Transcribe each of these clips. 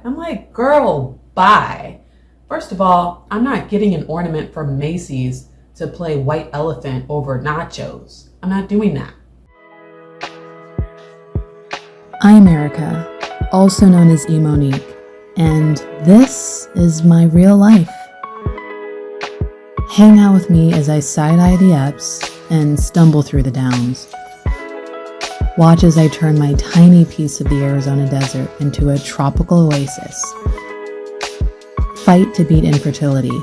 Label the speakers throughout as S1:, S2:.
S1: I'm like, girl, bye. First of all, I'm not getting an ornament from Macy's to play white elephant over nachos. I'm not doing that.
S2: I'm Erica, also known as E.MoniQue, and this is my real life. Hang out with me as I side-eye the ups and stumble through the downs. Watch as I turn my tiny piece of the Arizona desert into a tropical oasis. Fight to beat infertility,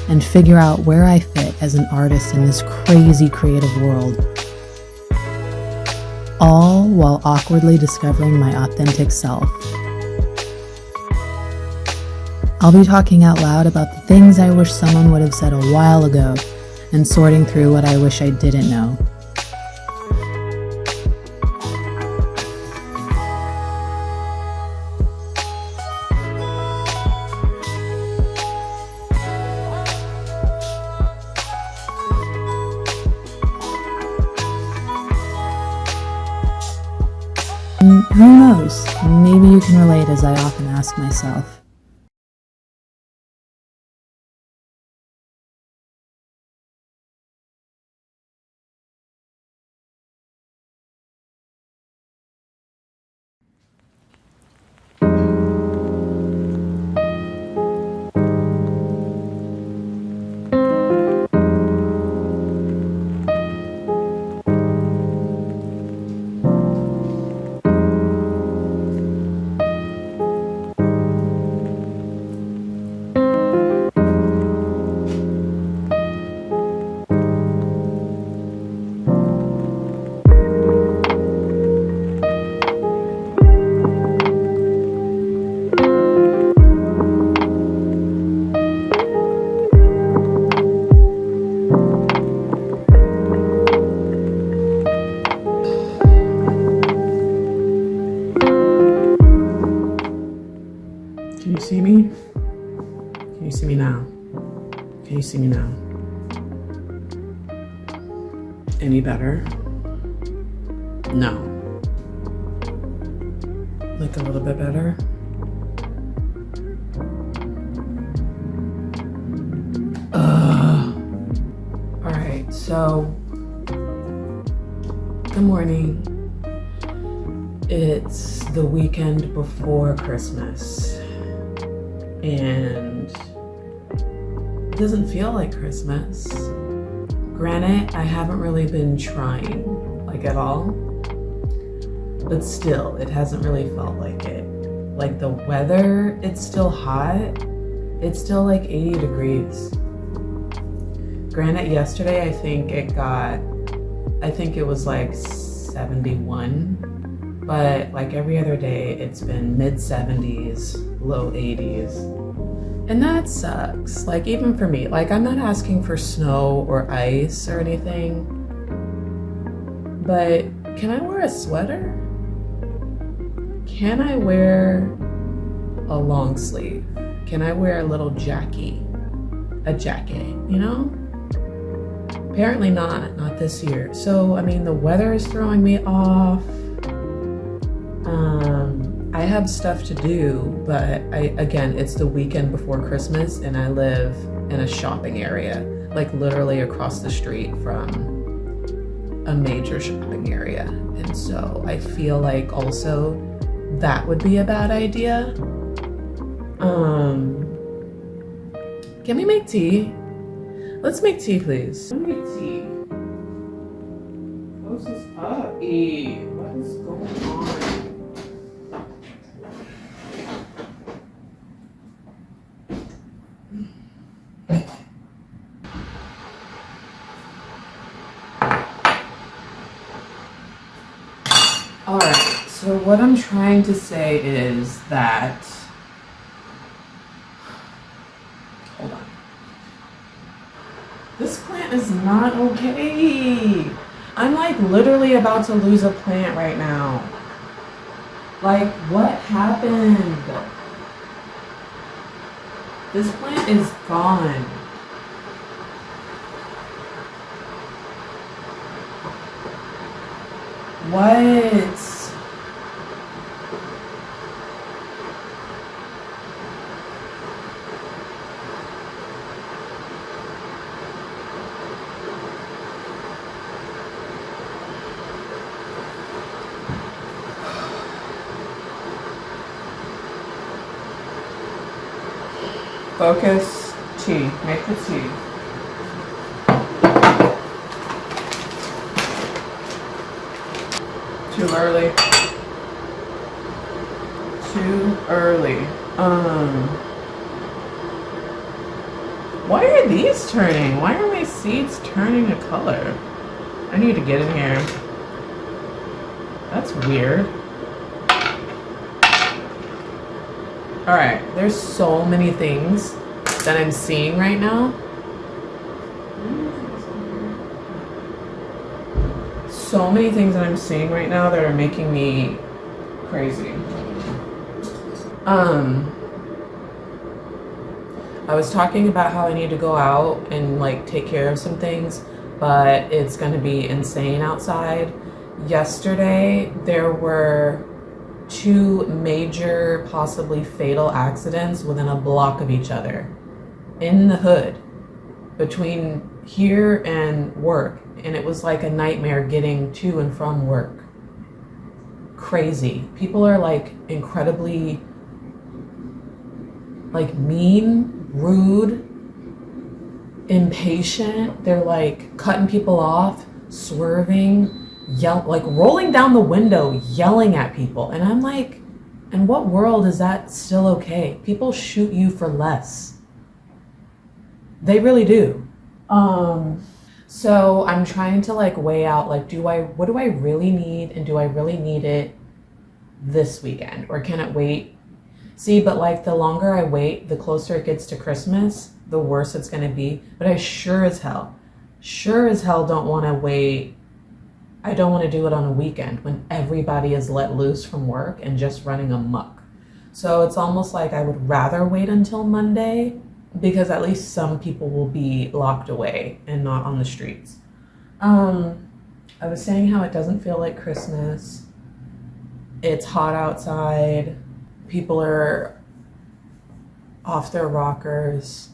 S2: and figure out where I fit as an artist in this crazy creative world. All while awkwardly discovering my authentic self. I'll be talking out loud about the things I wish someone would have said a while ago and sorting through what I wish I didn't know. Who knows? Maybe you can relate, as I often ask myself.
S1: Can you see me? Can you see me now? Can you see me now? Any better? No. Like a little bit better? Alright, so good morning. It's the weekend before Christmas. And it doesn't feel like Christmas. Granted, I haven't really been trying, like at all. But still, it hasn't really felt like it. Like the weather, it's still hot. It's still like 80 degrees. Granted, yesterday I think it was like 71. But like every other day, it's been mid 70s, low 80s. And that sucks. Like even for me, like I'm not asking for snow or ice or anything. But can I wear a sweater? Can I wear a long sleeve? Can I wear a little jacket, you know? Apparently not this year. So, I mean, the weather is throwing me off. I have stuff to do, but again, it's the weekend before Christmas and I live in a shopping area, like literally across the street from a major shopping area. And so I feel like also that would be a bad idea. Can we make tea? Let's make tea, please. Let's make tea. Close this up, E. What is going on? All right, so what I'm trying to say is that, hold on. This plant is not okay. I'm like literally about to lose a plant right now. Like, what happened? This plant is gone. What? Focus. Tea. Make the tea. Too early. Too early. Why are these turning? Why are my seeds turning a color? I need to get in here. That's weird. Alright, there's so many things that I'm seeing right now. So many things that I'm seeing right now that are making me crazy. I was talking about how I need to go out and like take care of some things, but it's gonna be insane outside. Yesterday, there were 2 major, possibly fatal accidents within a block of each other in the hood between here and work, and it was like a nightmare getting to and from work. Crazy. People are like incredibly like mean, rude, impatient. They're like cutting people off, swerving, like rolling down the window, yelling at people. And I'm like, in what world is that still okay? People shoot you for less. They really do. So I'm trying to like weigh out like, what do I really need, and do I really need it this weekend, or can it wait? See, but like the longer I wait, the closer it gets to Christmas, the worse it's gonna be. But I sure as hell don't wanna wait. I don't wanna do it on a weekend when everybody is let loose from work and just running amok. So it's almost like I would rather wait until Monday, because at least some people will be locked away and not on the streets. I was saying how it doesn't feel like Christmas. It's hot outside. People are off their rockers.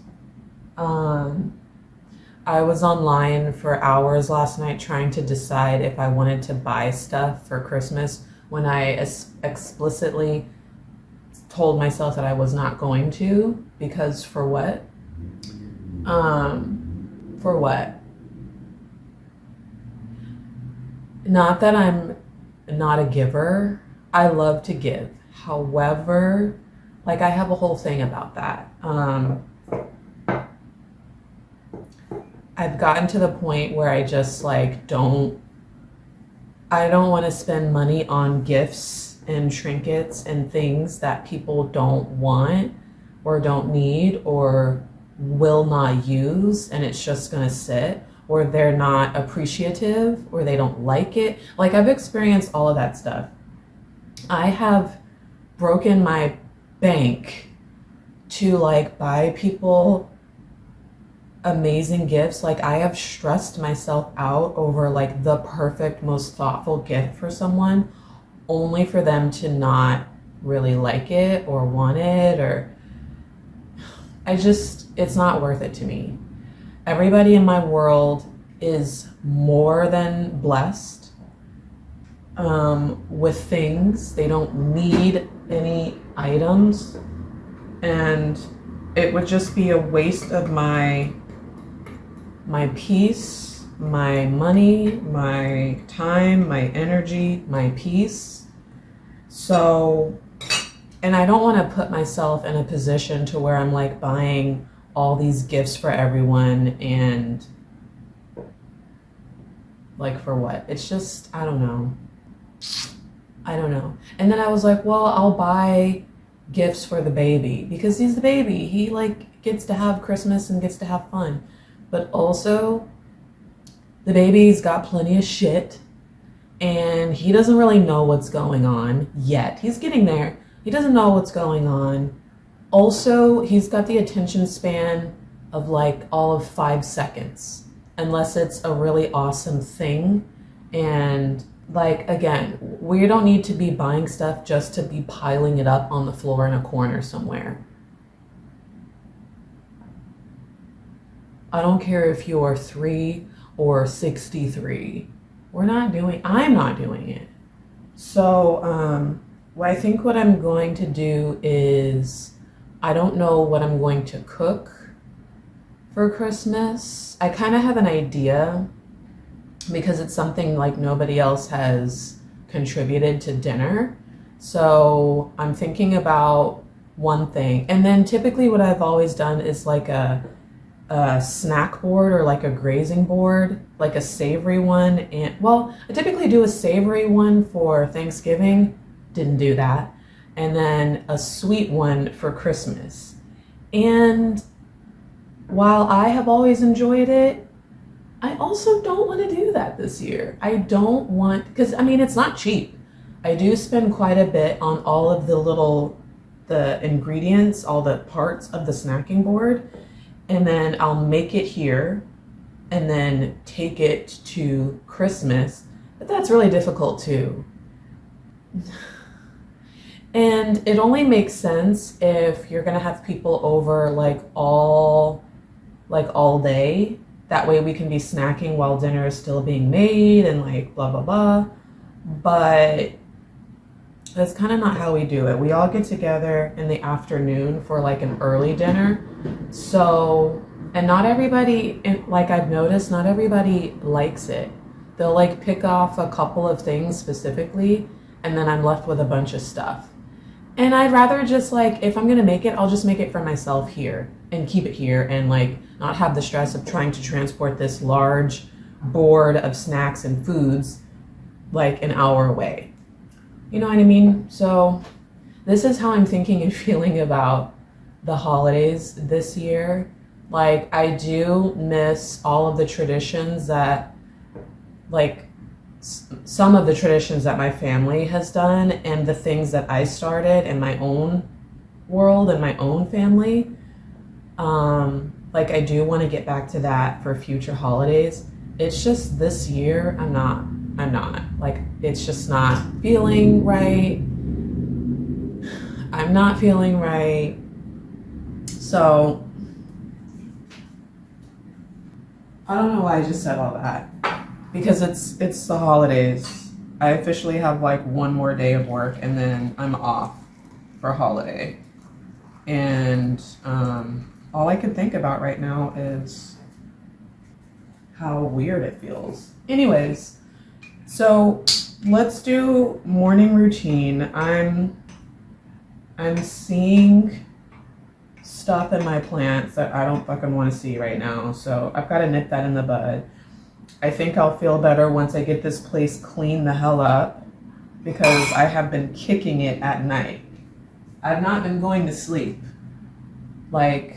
S1: I was online for hours last night trying to decide if I wanted to buy stuff for Christmas when I explicitly told myself that I was not going to, because for what? For what? Not that I'm not a giver. I love to give. However, like I have a whole thing about that. I've gotten to the point where I just like I don't want to spend money on gifts and trinkets and things that people don't want or don't need or will not use, and it's just gonna sit, or they're not appreciative, or they don't like it. Like I've experienced all of that stuff. I have broken my bank to like buy people amazing gifts. Like I have stressed myself out over like the perfect, most thoughtful gift for someone, only for them to not really like it or want it, or it's not worth it to me. Everybody in my world is more than blessed with things. They don't need any items, and it would just be a waste of my peace, my money, my time, my energy, my peace. So, and I don't want to put myself in a position to where I'm like buying all these gifts for everyone, and like for what? It's just, I don't know. And then I was like, well, I'll buy gifts for the baby because he's the baby. He like gets to have Christmas and gets to have fun. But also, the baby's got plenty of shit, and he doesn't really know what's going on yet. He's getting there. He doesn't know what's going on. Also, he's got the attention span of like all of 5 seconds, unless it's a really awesome thing. And like, again, we don't need to be buying stuff just to be piling it up on the floor in a corner somewhere. I don't care if you're 3 or 63. I'm not doing it. So, I think what I'm going to do is I don't know what I'm going to cook for Christmas. I kind of have an idea because it's something like nobody else has contributed to dinner. So I'm thinking about one thing. And then typically what I've always done is like a snack board or like a grazing board, like a savory one. And well, I typically do a savory one for Thanksgiving. Didn't do that. And then a sweet one for Christmas. And while I have always enjoyed it, I also don't want to do that this year. I don't want, because I mean, it's not cheap. I do spend quite a bit on all of the ingredients, all the parts of the snacking board. And then I'll make it here and then take it to Christmas. But that's really difficult too. And it only makes sense if you're gonna have people over like all day. That way we can be snacking while dinner is still being made and like blah blah blah. But that's kind of not how we do it. We all get together in the afternoon for like an early dinner. So, and not everybody, like I've noticed, not everybody likes it. They'll like pick off a couple of things specifically, and then I'm left with a bunch of stuff. And I'd rather just like, if I'm gonna make it, I'll just make it for myself here and keep it here and like not have the stress of trying to transport this large board of snacks and foods like an hour away. You know what I mean? So this is how I'm thinking and feeling about the holidays this year. Like I do miss all of the traditions that like some of the traditions that my family has done and the things that I started in my own world and my own family. Like I do want to get back to that for future holidays. It's just this year I'm not like, it's just not feeling right. I'm not feeling right. So I don't know why I just said all that. Because it's the holidays. I officially have like one more day of work and then I'm off for holiday. And all I can think about right now is how weird it feels. Anyways, so let's do morning routine. I'm seeing stuff in my plants that I don't fucking want to see right now. So I've got to nip that in the bud. I think I'll feel better once I get this place cleaned the hell up because I have been kicking it at night. I've not been going to sleep. Like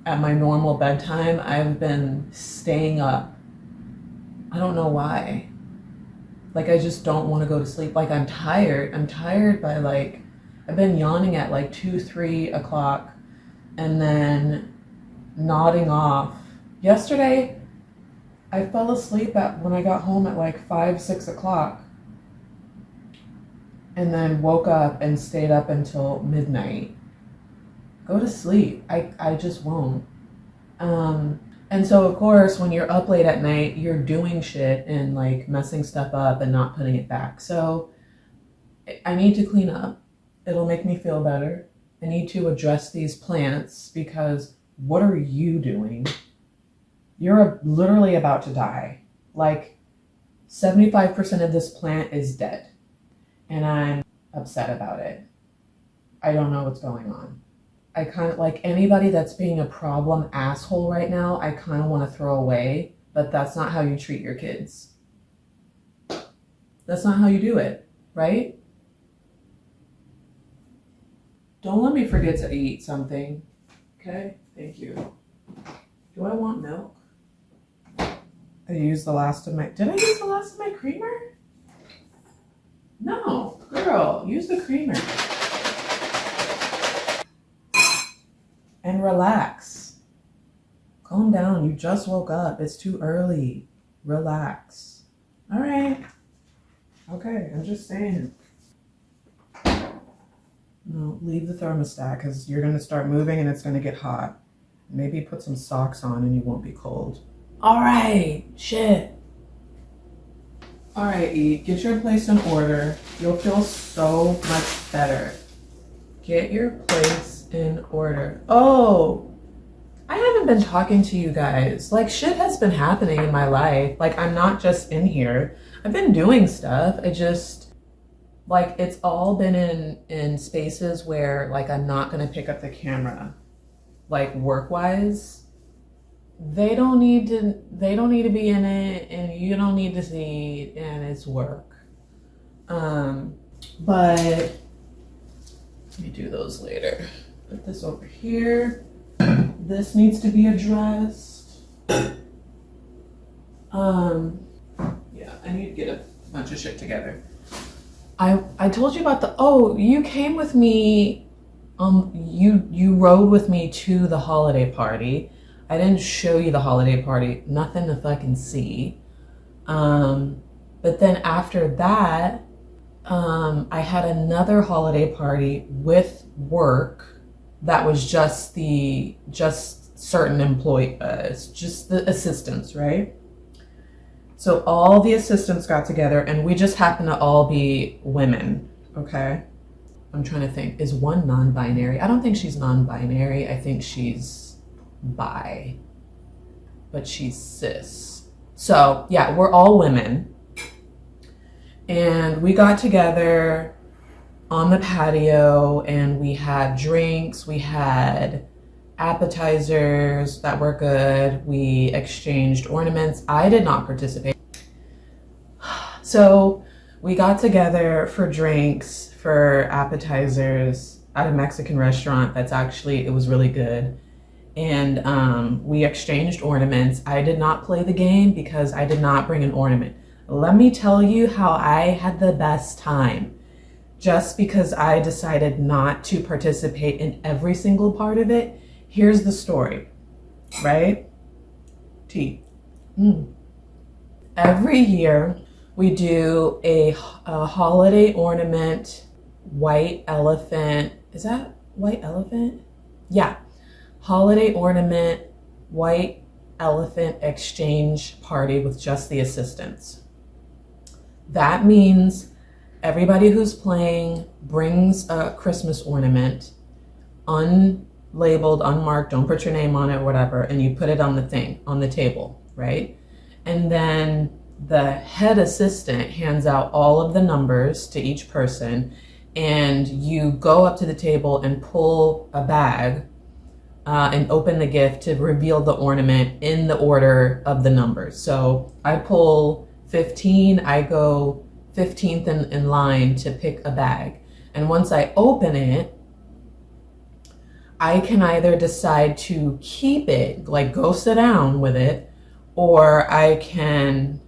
S1: at my normal bedtime, I've been staying up. I don't know why. Like I just don't want to go to sleep. Like I'm tired. I'm tired by like, I've been yawning at like 2, 3 o'clock and then nodding off. Yesterday, I fell asleep when I got home at like 5, 6 o'clock and then woke up and stayed up until midnight. Go to sleep. I just won't. And so of course, when you're up late at night, you're doing shit and like messing stuff up and not putting it back. So I need to clean up. It'll make me feel better. I need to address these plants because what are you doing? You're literally about to die. Like 75% of this plant is dead. And I'm upset about it. I don't know what's going on. I kind of like anybody that's being a problem asshole right now, I kind of want to throw away, but that's not how you treat your kids. That's not how you do it, right? Don't let me forget to eat something. Okay? Thank you. Do I want milk? I used the last of my, did I use the last of my creamer? No, girl, use the creamer. And relax. Calm down, you just woke up. It's too early. Relax. All right. Okay, I'm just saying. No, leave the thermostat because you're gonna start moving and it's gonna get hot. Maybe put some socks on and you won't be cold. All right, shit. All right, E, get your place in order. You'll feel so much better. Get your place in order. Oh, I haven't been talking to you guys. Like, shit has been happening in my life. Like, I'm not just in here. I've been doing stuff. I just, like, it's all been in spaces where, like, I'm not gonna pick up the camera. Like, work-wise, they don't need to be in it, and you don't need to see it, and it's work. But let me do those later. Put this over here. This needs to be addressed. Yeah, I need to get a bunch of shit together. I told you about you came with me, you rode with me to the holiday party. I didn't show you the holiday party, nothing to fucking see. But then after that, I had another holiday party with work that was just certain employees, just the assistants, right? So all the assistants got together and we just happened to all be women, okay? I'm trying to think, is one non-binary? I don't think she's non-binary. I think she's bi, but she's cis. So yeah, we're all women. And we got together on the patio and we had drinks, we had appetizers that were good, we exchanged ornaments. I did not participate. So we got together for drinks, for appetizers at a Mexican restaurant it was really good. And we exchanged ornaments. I did not play the game because I did not bring an ornament. Let me tell you how I had the best time. Just because I decided not to participate in every single part of it, here's the story, right? Tea. Every year we do a holiday ornament, white elephant. Is that white elephant? Yeah. Holiday ornament, white elephant exchange party with just the assistants. That means everybody who's playing brings a Christmas ornament, unlabeled, unmarked, don't put your name on it, whatever, and you put it on the table, right? And then the head assistant hands out all of the numbers to each person, and you go up to the table and pull a bag and open the gift to reveal the ornament in the order of the numbers. So I pull 15, I go 15th in line to pick a bag. And once I open it, I can either decide to keep it, like go sit down with it, or I can,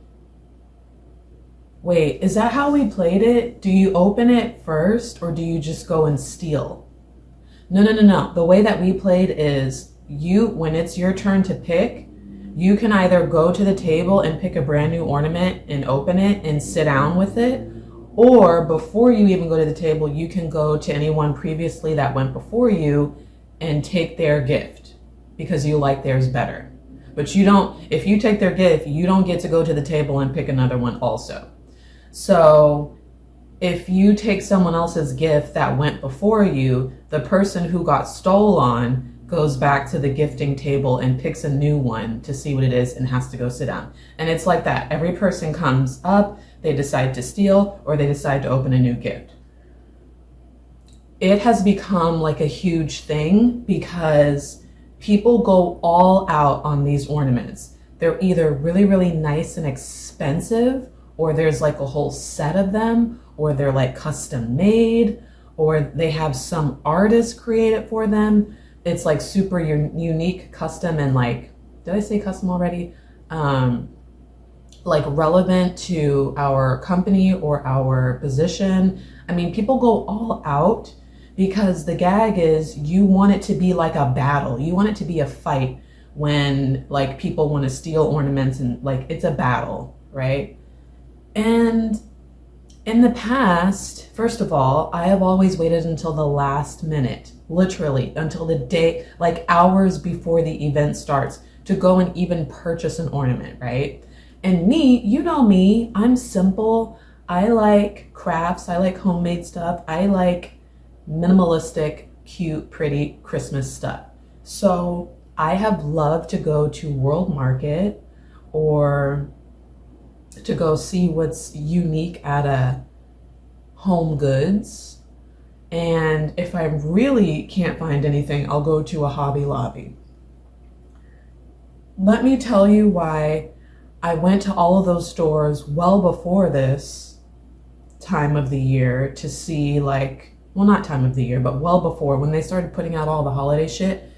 S1: wait, is that how we played it? Do you open it first or do you just go and steal? No. The way that we played is when it's your turn to pick, you can either go to the table and pick a brand new ornament and open it and sit down with it, or before you even go to the table, you can go to anyone previously that went before you and take their gift because you like theirs better. But if you take their gift, you don't get to go to the table and pick another one also. So if you take someone else's gift that went before you, the person who got stole on goes back to the gifting table and picks a new one to see what it is and has to go sit down. And it's like that. Every person comes up, they decide to steal or they decide to open a new gift. It has become like a huge thing because people go all out on these ornaments. They're either really, really nice and expensive, or there's like a whole set of them, or they're like custom made, or they have some artist create it for them. It's like super unique, custom, and like, did I say custom already? Like relevant to our company or our position. I mean, people go all out because the gag is you want it to be like a battle. You want it to be a fight when like people want to steal ornaments and like it's a battle, right? And in the past, first of all, I have always waited until the last minute, literally until the day, like hours before the event starts, to go and even purchase an ornament, right? And me, you know me, I'm simple. I like crafts. I like homemade stuff. I like minimalistic, cute, pretty Christmas stuff. So I have loved to go to World Market or to go see what's unique at a Home Goods. And if I really can't find anything, I'll go to a Hobby Lobby. Let me tell you why I went to all of those stores well before this time of the year to see, like, well, not time of the year, but well before, when they started putting out all the holiday shit.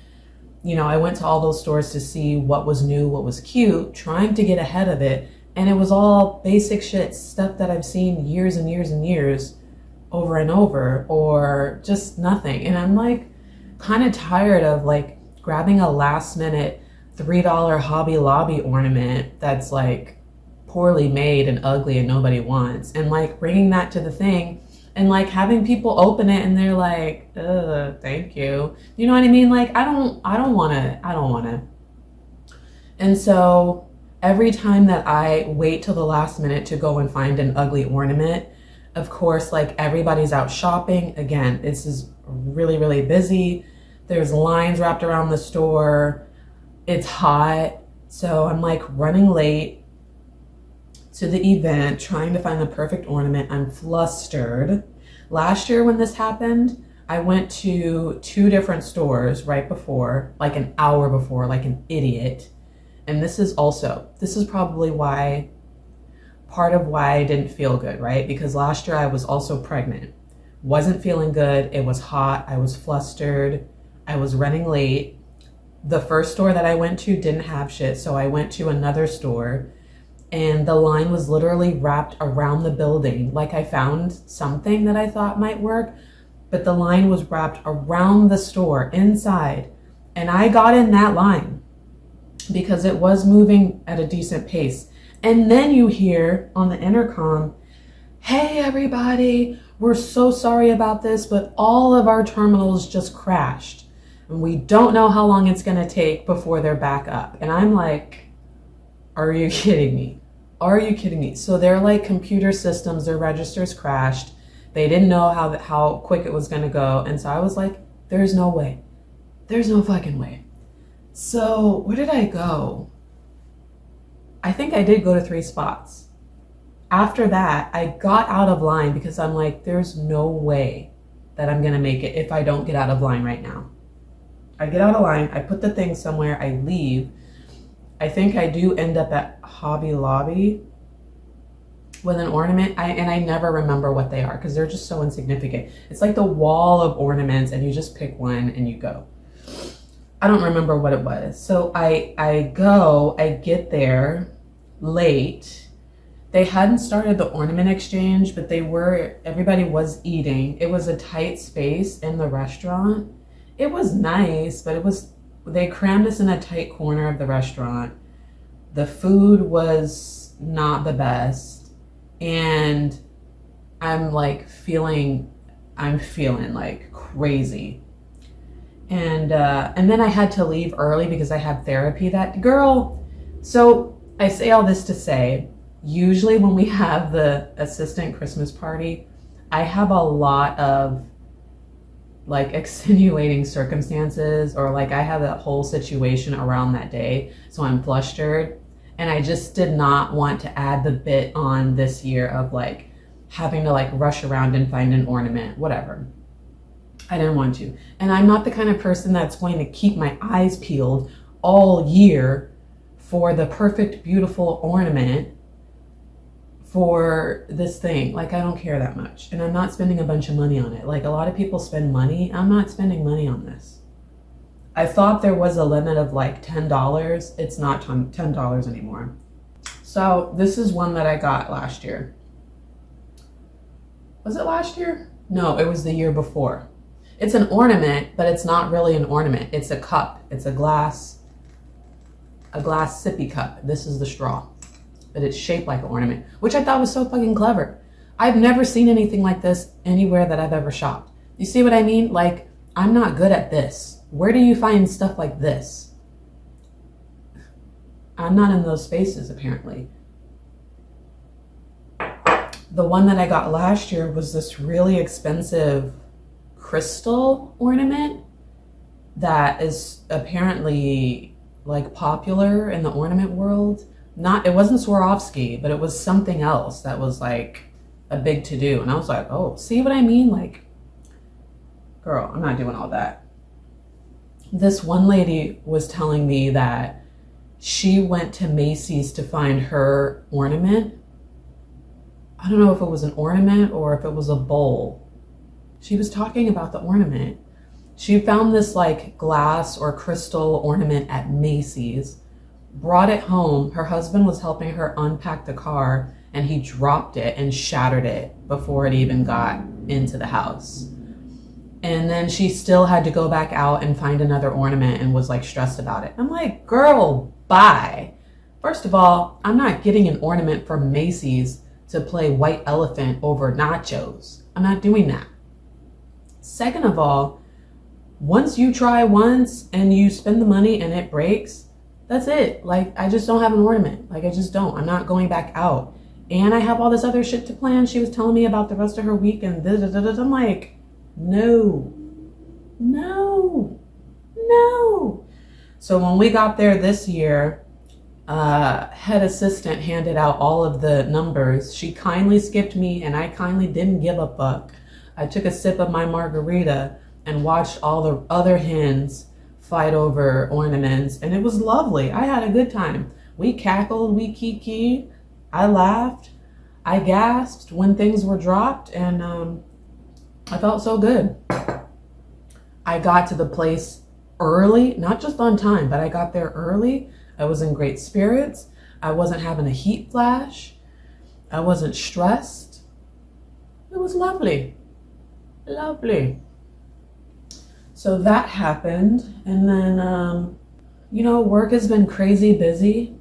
S1: You know, I went to all those stores to see what was new, what was cute, trying to get ahead of it. And it was all basic shit, stuff that I've seen years and years and years over and over, or just nothing. And I'm like kind of tired of like grabbing a last minute $3 Hobby Lobby ornament that's like poorly made and ugly and nobody wants, and like bringing that to the thing and like having people open it and they're like, thank you. You know what I mean? Like, I don't wanna. And so every time that I wait till the last minute to go and find an ugly ornament, of course, like everybody's out shopping. Again, this is really, really busy. There's lines wrapped around the store. It's hot. So I'm like running late to the event, trying to find the perfect ornament. I'm flustered. Last year when this happened, I went to 2 different stores right before, like an hour before, like an idiot. And this is probably why, part of why I didn't feel good, right? Because last year I was also pregnant. Wasn't feeling good. It was hot. I was flustered. I was running late. The first store that I went to didn't have shit, so I went to another store. And the line was literally wrapped around the building. Like I found something that I thought might work, but the line was wrapped around the store inside. And I got in that line because it was moving at a decent pace. And then you hear on the intercom, hey everybody, we're so sorry about this, but all of our terminals just crashed. And we don't know how long it's gonna take before they're back up. And I'm like, are you kidding me? Are you kidding me? So their like computer systems, their registers crashed. They didn't know how quick it was gonna go. And so I was like, there's no way. There's no fucking way. So where did I go? I think I did go to 3 spots. After that, I got out of line because I'm like, there's no way that I'm gonna make it if I don't get out of line right now. I get out of line, I put the thing somewhere, I leave. I think I do end up at Hobby Lobby with an ornament, and I never remember what they are because they're just so insignificant. It's like the wall of ornaments and you just pick one and you go. I don't remember what it was. So I get there late. They hadn't started the ornament exchange, but everybody was eating. It was a tight space in the restaurant. It was nice, but they crammed us in a tight corner of the restaurant. The food was not the best. And I'm feeling like crazy. And then I had to leave early because I had therapy so I say all this to say, usually when we have the assistant Christmas party, I have a lot of like extenuating circumstances, or like I have that whole situation around that day, so I'm flustered. And I just did not want to add the bit on this year of like having to like rush around and find an ornament, whatever. I didn't want to. And I'm not the kind of person that's going to keep my eyes peeled all year for the perfect, beautiful ornament for this thing. Like, I don't care that much. And I'm not spending a bunch of money on it. Like a lot of people spend money. I'm not spending money on this. I thought there was a limit of like $10. It's not $10 anymore. So this is one that I got last year. Was it last year? No, it was the year before. It's an ornament, but it's not really an ornament. It's a cup. It's a glass sippy cup. This is the straw. But it's shaped like an ornament, which I thought was so fucking clever. I've never seen anything like this anywhere that I've ever shopped. You see what I mean? Like, I'm not good at this. Where do you find stuff like this? I'm not in those spaces, apparently. The one that I got last year was this really expensive crystal ornament that is apparently like popular in the ornament world. It wasn't Swarovski, but it was something else that was like a big to do. And I was like, oh, see what I mean? Like, girl, I'm not doing all that. This one lady was telling me that she went to Macy's to find her ornament. I don't know if it was an ornament or if it was a bowl. She was talking about the ornament. She found this like glass or crystal ornament at Macy's, brought it home. Her husband was helping her unpack the car and he dropped it and shattered it before it even got into the house. And then she still had to go back out and find another ornament and was like stressed about it. I'm like, girl, bye. First of all, I'm not getting an ornament from Macy's to play white elephant over nachos. I'm not doing that. Second of all, once you try once and you spend the money and it breaks, that's it. Like, I just don't have an ornament. Like, I just don't. I'm not going back out. And I have all this other shit to plan. She was telling me about the rest of her week and I'm like, no. So when we got there this year, head assistant handed out all of the numbers. She kindly skipped me and I kindly didn't give a fuck. I took a sip of my margarita and watched all the other hens fight over ornaments, and it was lovely. I had a good time. We cackled, we kikied, I laughed, I gasped when things were dropped, and I felt so good. I got to the place early, not just on time, but I got there early. I was in great spirits. I wasn't having a heat flash. I wasn't stressed. It was lovely. Lovely. So that happened. And then, work has been crazy busy,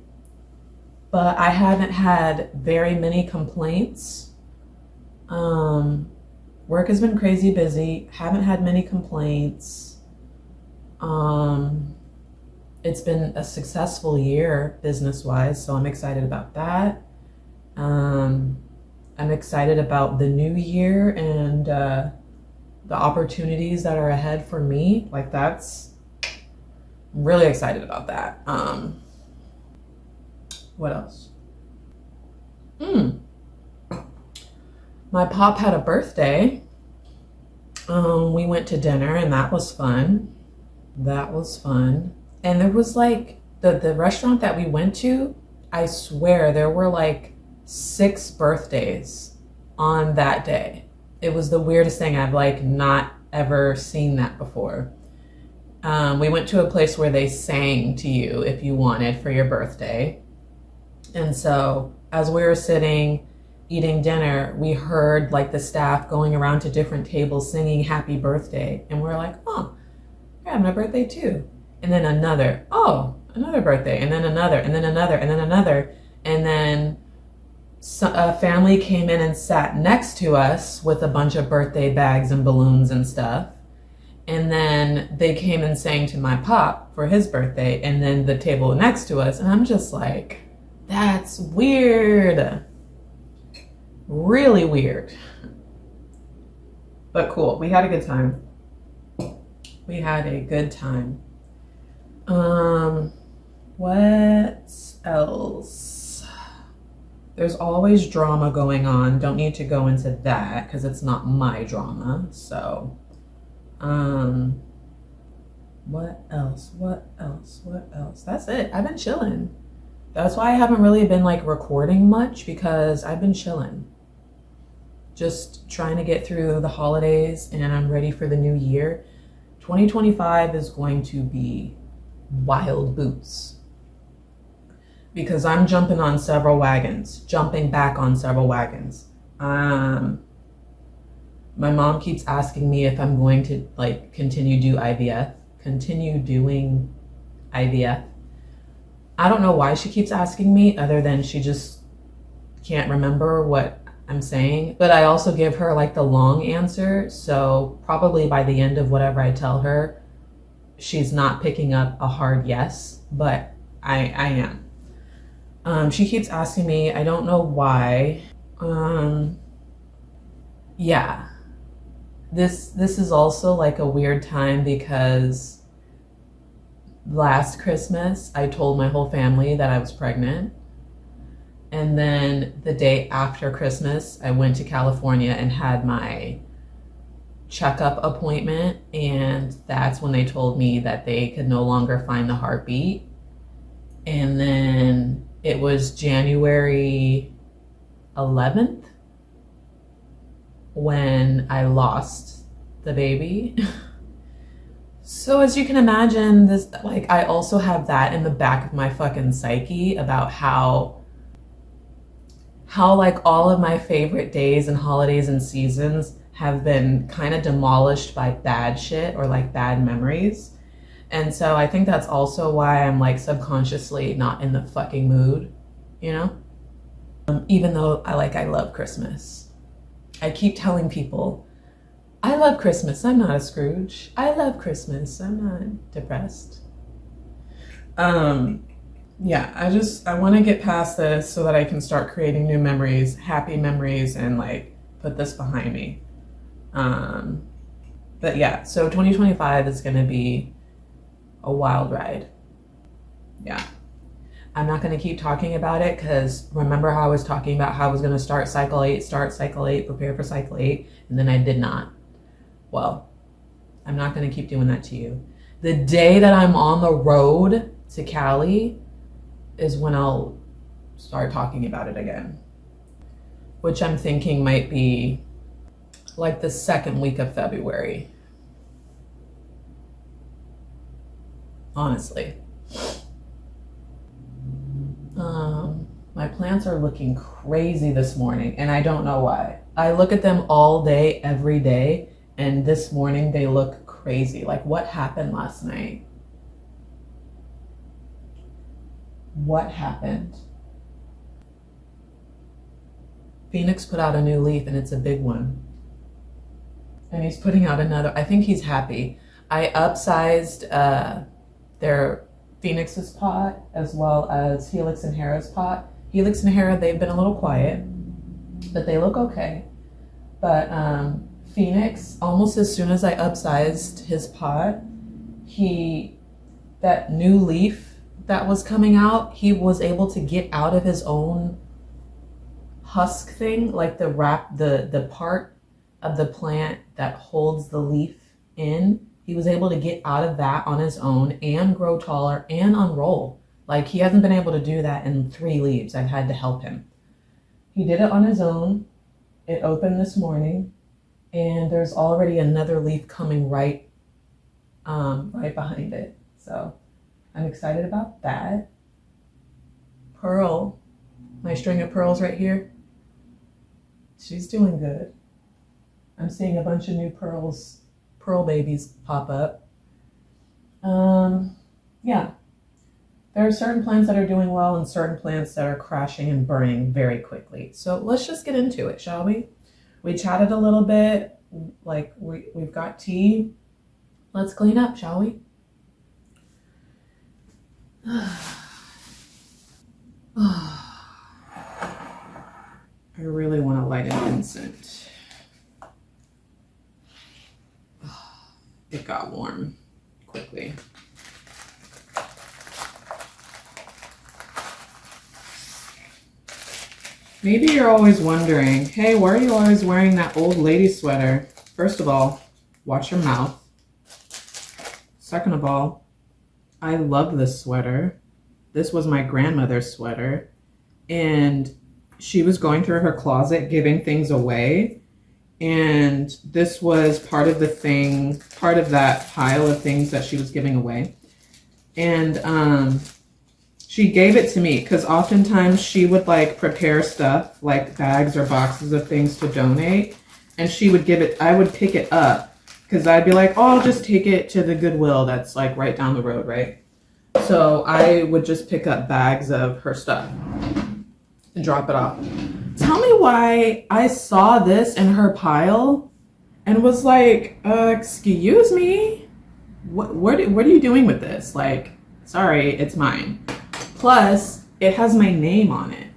S1: but I haven't had very many complaints. Work has been crazy busy. Haven't had many complaints. It's been a successful year business-wise, so I'm excited about that. I'm excited about the new year and the opportunities that are ahead for me. Like, I'm really excited about that. What else? My pop had a birthday. We went to dinner and that was fun. And there was like the restaurant that we went to, I swear there were like 6 birthdays on that day. It was the weirdest thing. I've like not ever seen that before. We went to a place where they sang to you if you wanted for your birthday. And so as we were sitting eating dinner, we heard like the staff going around to different tables singing happy birthday. And we're like, oh, you're having a birthday too. And then another birthday, and then another, and then another, and then another. And then a family came in and sat next to us with a bunch of birthday bags and balloons and stuff. And then they came and sang to my pop for his birthday, and then the table next to us. And I'm just like, that's weird. Really weird. But cool. We had a good time. What else? There's always drama going on. Don't need to go into that because it's not my drama. So, what else? That's it. I've been chilling. That's why I haven't really been like recording much, because I've been chilling. Just trying to get through the holidays, and I'm ready for the new year. 2025 is going to be wild boots, because I'm jumping back on several wagons. My mom keeps asking me if I'm going to like continue doing IVF. I don't know why she keeps asking me, other than she just can't remember what I'm saying. But I also give her like the long answer, so probably by the end of whatever I tell her, she's not picking up a hard yes, but I am. She keeps asking me, I don't know why. Yeah. This is also like a weird time because last Christmas I told my whole family that I was pregnant. And then the day after Christmas, I went to California and had my checkup appointment, and that's when they told me that they could no longer find the heartbeat. And then it was January 11th when I lost the baby. So as you can imagine, this, like, I also have that in the back of my fucking psyche about how like all of my favorite days and holidays and seasons have been kind of demolished by bad shit or like bad memories. And so I think that's also why I'm like subconsciously not in the fucking mood, you know? Even though I love Christmas. I keep telling people, I love Christmas. I'm not a Scrooge. I love Christmas. I'm not depressed. Yeah, I want to get past this so that I can start creating new memories, happy memories, and like put this behind me. But yeah, so 2025 is going to be a wild ride. Yeah. I'm not going to keep talking about it because remember how I was talking about how I was going to start cycle 8, prepare for cycle 8, and then I did not. Well, I'm not going to keep doing that to you. The day that I'm on the road to Cali is when I'll start talking about it again, which I'm thinking might be like the second week of February. Honestly. My plants are looking crazy this morning, and I don't know why. I look at them all day, every day, and this morning they look crazy. Like, what happened last night? What happened? Phoenix put out a new leaf, and it's a big one. And he's putting out another. I think he's happy. I upsized their Phoenix's pot as well as Helix and Hera's pot. Helix and Hera, they've been a little quiet, but they look okay. But Phoenix, almost as soon as I upsized his pot, that new leaf that was coming out, he was able to get out of his own husk thing, like the part of the plant that holds the leaf in. He was able to get out of that on his own and grow taller and unroll. Like, he hasn't been able to do that in 3 leaves. I've had to help him. He did it on his own. It opened this morning, and there's already another leaf coming right behind it. So I'm excited about that. Pearl, my string of pearls right here, she's doing good. I'm seeing a bunch of new pearl babies pop up. Yeah. There are certain plants that are doing well and certain plants that are crashing and burning very quickly. So let's just get into it, shall we? We chatted a little bit, like we've got tea. Let's clean up, shall we? I really want to light an incense. It got warm quickly. Maybe you're always wondering, hey, why are you always wearing that old lady sweater? First of all, watch your mouth. Second of all, I love this sweater. This was my grandmother's sweater, and she was going through her closet giving things away, and this was part of that pile of things that she was giving away. And she gave it to me because oftentimes she would like prepare stuff like bags or boxes of things to donate, and she would give it. I would pick it up because I'd be like, oh, I'll just take it to the Goodwill that's like right down the road, right? So I would just pick up bags of her stuff and drop it off. Tell me why I saw this in her pile and was like, excuse me, what are you doing with this? Like, sorry, it's mine. Plus, it has my name on it.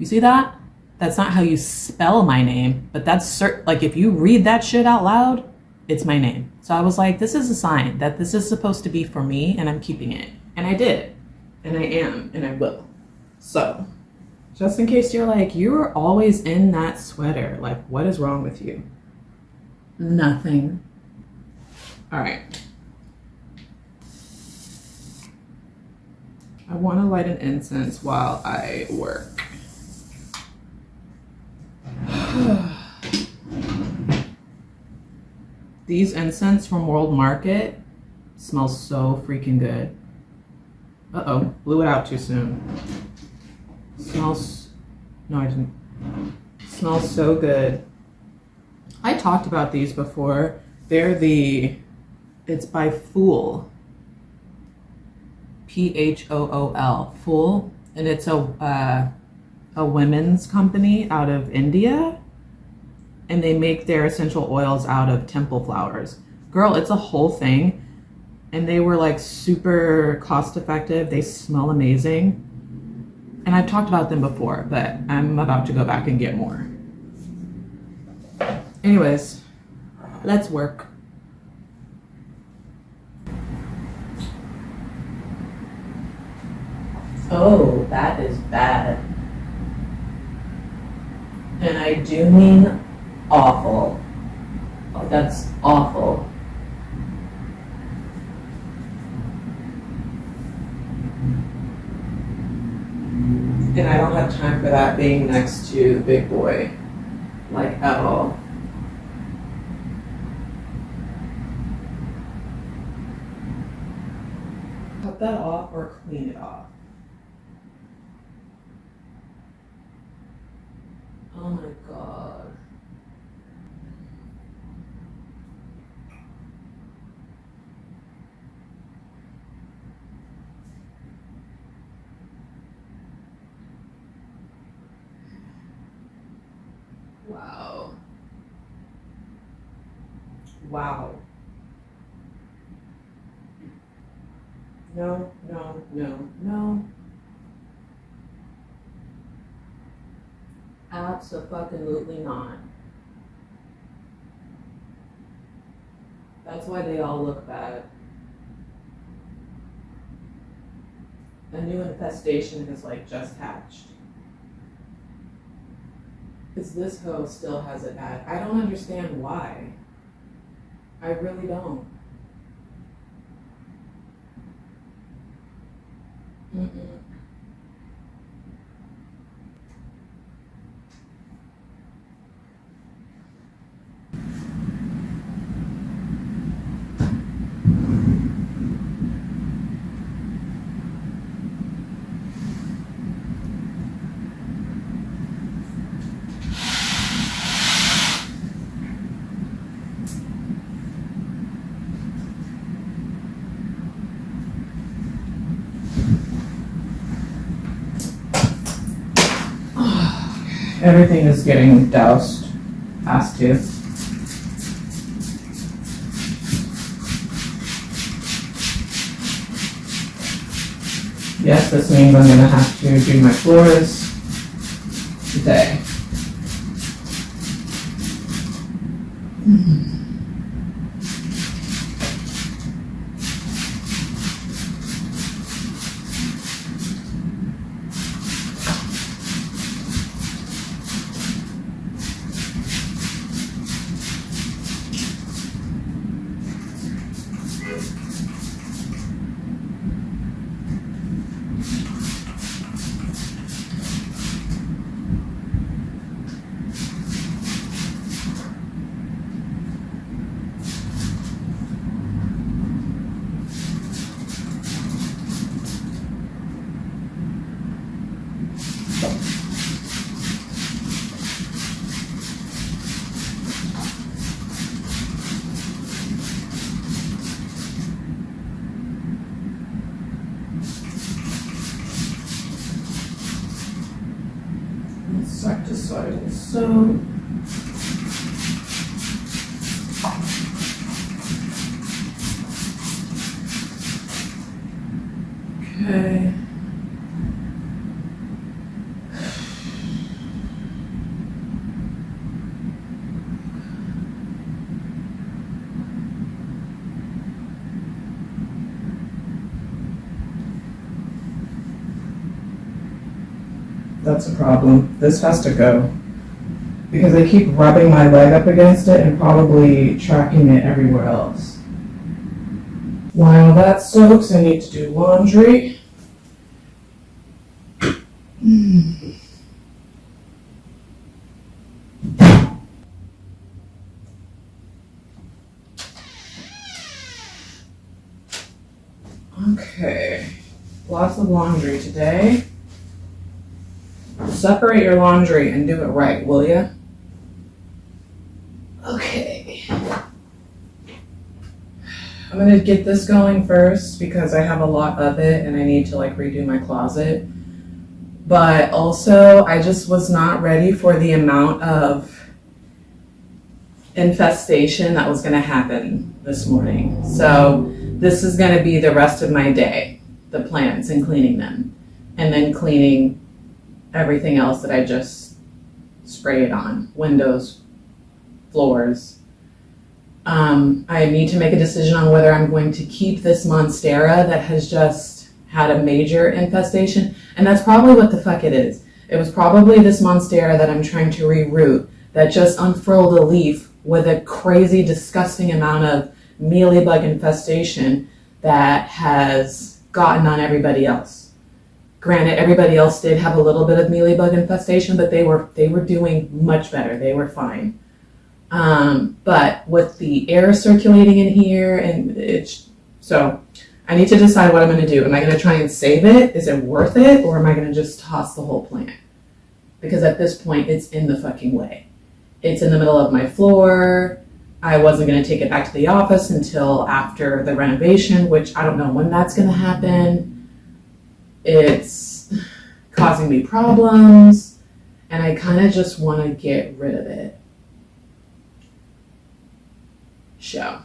S1: You see that? That's not how you spell my name, but that's like if you read that shit out loud, it's my name. So I was like, this is a sign that this is supposed to be for me, and I'm keeping it. And I did. And I am, and I will. So, just in case you're like, you're always in that sweater. Like, what is wrong with you? Nothing. All right. I want to light an incense while I work. These incense from World Market smell so freaking good. Uh-oh, blew it out too soon. Smells, no I didn't. Smells so good. I talked about these before. It's by Fool. P-H-O-O-L, Fool. And it's a women's company out of India. And they make their essential oils out of temple flowers. Girl, it's a whole thing. And they were like super cost effective. They smell amazing. And I've talked about them before, but I'm about to go back and get more. Anyways, let's work. Oh, that is bad. And I do mean awful. Oh, that's awful. And I don't have time for that being next to Big Boy, like at all. Cut that off or clean it off. Oh my God. Wow. Wow. No, no, no, no. Absolutely not. That's why they all look bad. A new infestation has like just hatched. Because this hoe still has it bad. I don't understand why. I really don't. Mm-mm. Everything is getting doused. Has to. Yes, this means I'm gonna have to do my floors today. Side to side and sew. Okay. That's a problem. This has to go. Because I keep rubbing my leg up against it and probably tracking it everywhere else. While that soaks, I need to do laundry. Okay, lots of laundry today. Separate your laundry and do it right, will ya? Okay. I'm gonna get this going first because I have a lot of it and I need to like redo my closet. But also, I just was not ready for the amount of infestation that was gonna happen this morning. So this is gonna be the rest of my day, the plants and cleaning them, and then cleaning everything else that I just sprayed on, windows, floors. I need to make a decision on whether I'm going to keep this monstera that has just had a major infestation, and that's probably what the fuck it is. It was probably this monstera that I'm trying to reroot that just unfurled a leaf with a crazy, disgusting amount of mealybug infestation that has gotten on everybody else. Granted, everybody else did have a little bit of mealybug infestation, but they were doing much better. They were fine. But with the air circulating in here, and so I need to decide what I'm going to do. Am I going to try and save it? Is it worth it? Or am I going to just toss the whole plant? Because at this point, it's in the fucking way. It's in the middle of my floor. I wasn't going to take it back to the office until after the renovation, which I don't know when that's going to happen. It's causing me problems, and I kind of just want to get rid of it. Show.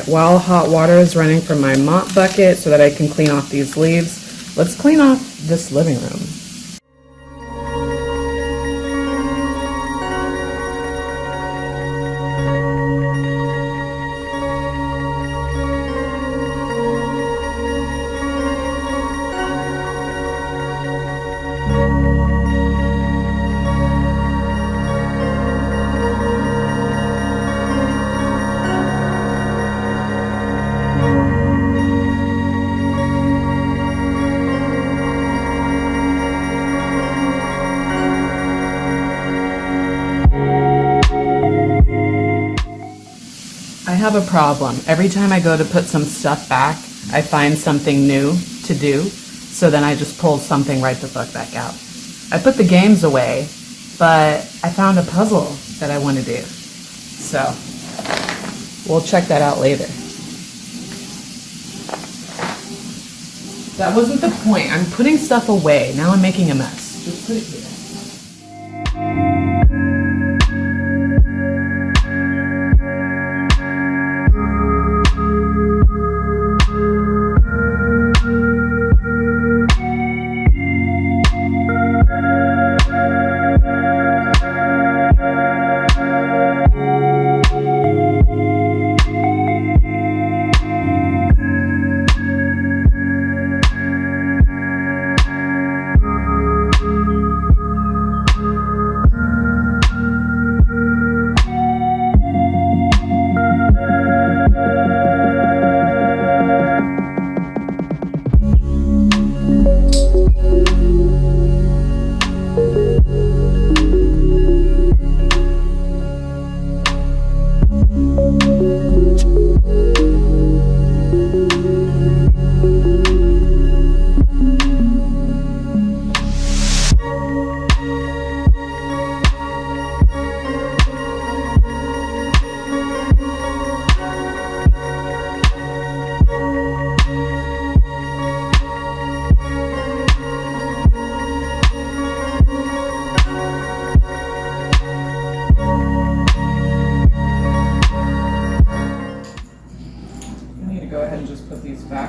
S1: While hot water is running from my mop bucket so that I can clean off these leaves, let's clean off this living room. I have a problem. Every time I go to put some stuff back, I find something new to do, so then I just pull something right the fuck back out. I put the games away, but I found a puzzle that I want to do. So, we'll check that out later. That wasn't the point. I'm putting stuff away. Now I'm making a mess. Just put it here.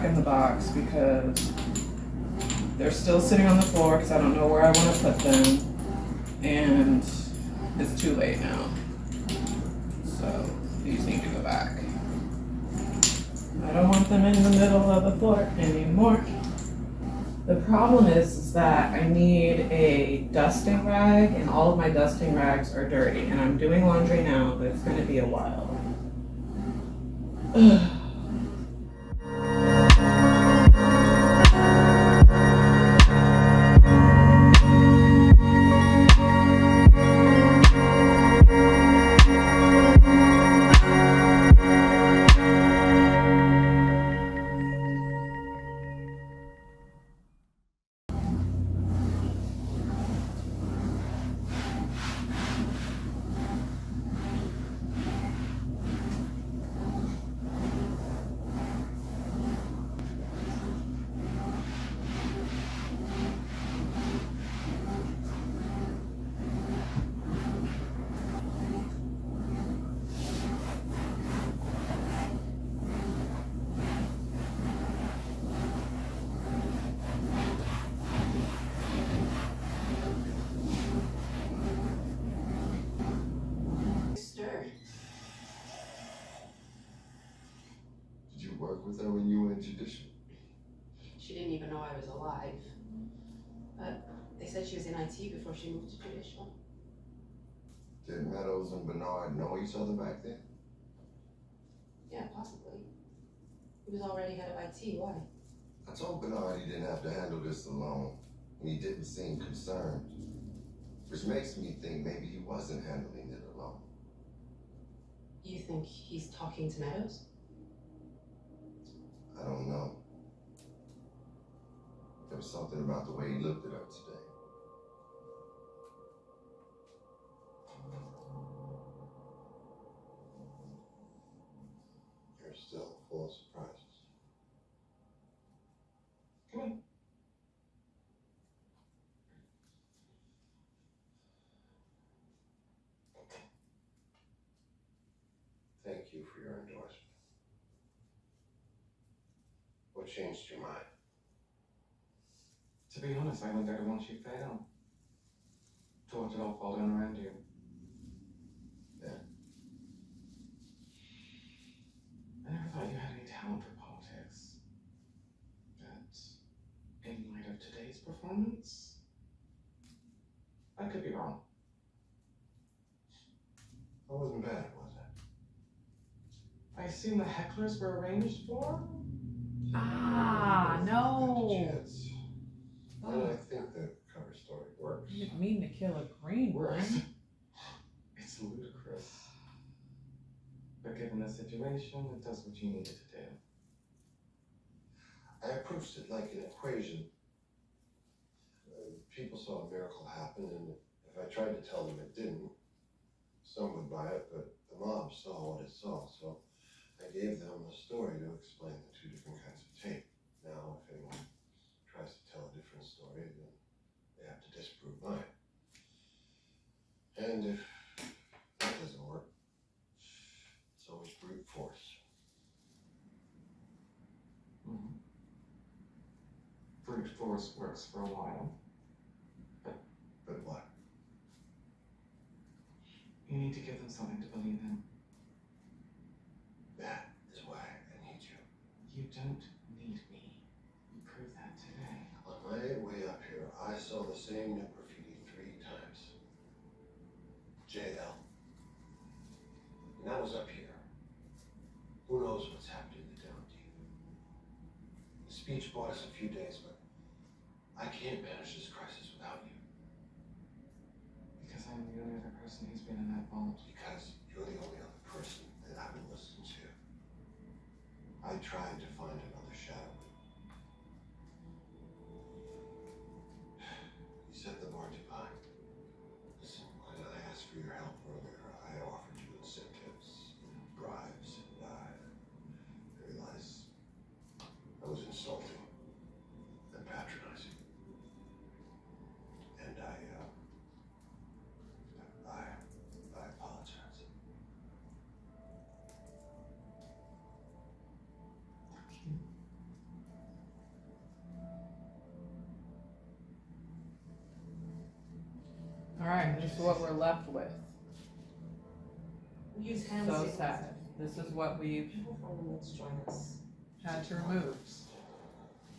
S1: in the box because they're still sitting on the floor because I don't know where I want to put them. And it's too late now. So these need to go back. I don't want them in the middle of the floor anymore. The problem is that I need a dusting rag, and all of my dusting rags are dirty. And I'm doing laundry now, but it's going to be a while.
S3: Did you work with her when you were in judicial?
S4: She didn't even know I was alive. But they said she was in IT before she moved to judicial.
S3: Did Meadows and Bernard know each other back then?
S4: Yeah, possibly. He was already head of IT. Why?
S3: I told Bernard he didn't have to handle this alone, and he didn't seem concerned. Which makes me think maybe he wasn't handling it alone.
S4: You think he's talking to Meadows?
S3: I don't know. There was something about the way he looked at her today. You're still full of surprises. Come on. Thank you for your endorsement. What changed your mind?
S5: To be honest, I went there to watch you fail. To watch it all fall down around you.
S3: Yeah.
S5: I never thought you had any talent for politics. But in light of today's performance, I could be wrong.
S3: That wasn't bad, was it?
S5: I assume the hecklers were arranged for?
S1: Ah, no.
S3: Chance. And I think the cover story works.
S1: I didn't mean to kill a green one.
S5: It's ludicrous. But given the situation, it does what you needed to do.
S3: I approached it like an equation. People saw a miracle happen, and if I tried to tell them it didn't, some would buy it, but the mob saw what it saw, so I gave them a story to explain the two different kinds of tape. Now, if anyone tries to tell a different story, then they have to disprove mine. And if that doesn't work, it's always brute force.
S5: Mm-hmm. Brute force works for a while.
S3: But what?
S5: You need to give them something to believe in.
S3: That is why I need you.
S5: You don't need me. You proved that today.
S3: On my way up here, I saw the same new graffiti 3 times. JL. And that was up here. Who knows what's happening down deep? The speech bought us a few days, but I can't manage this crisis without you.
S5: Because I'm the only other person who's been in that vault.
S3: Because you're the only other person that I would listen to. I tried to find another shadow. You set the bar too high. Listen, when I asked for your help earlier, I offered you incentives, bribes, and I realized I was insulting and patronizing. And I apologize.
S1: Alright, this is what we're left with.
S4: We use hand
S1: So
S4: signals.
S1: sad. This is what we've
S4: People from the woods join us.
S1: had to remove.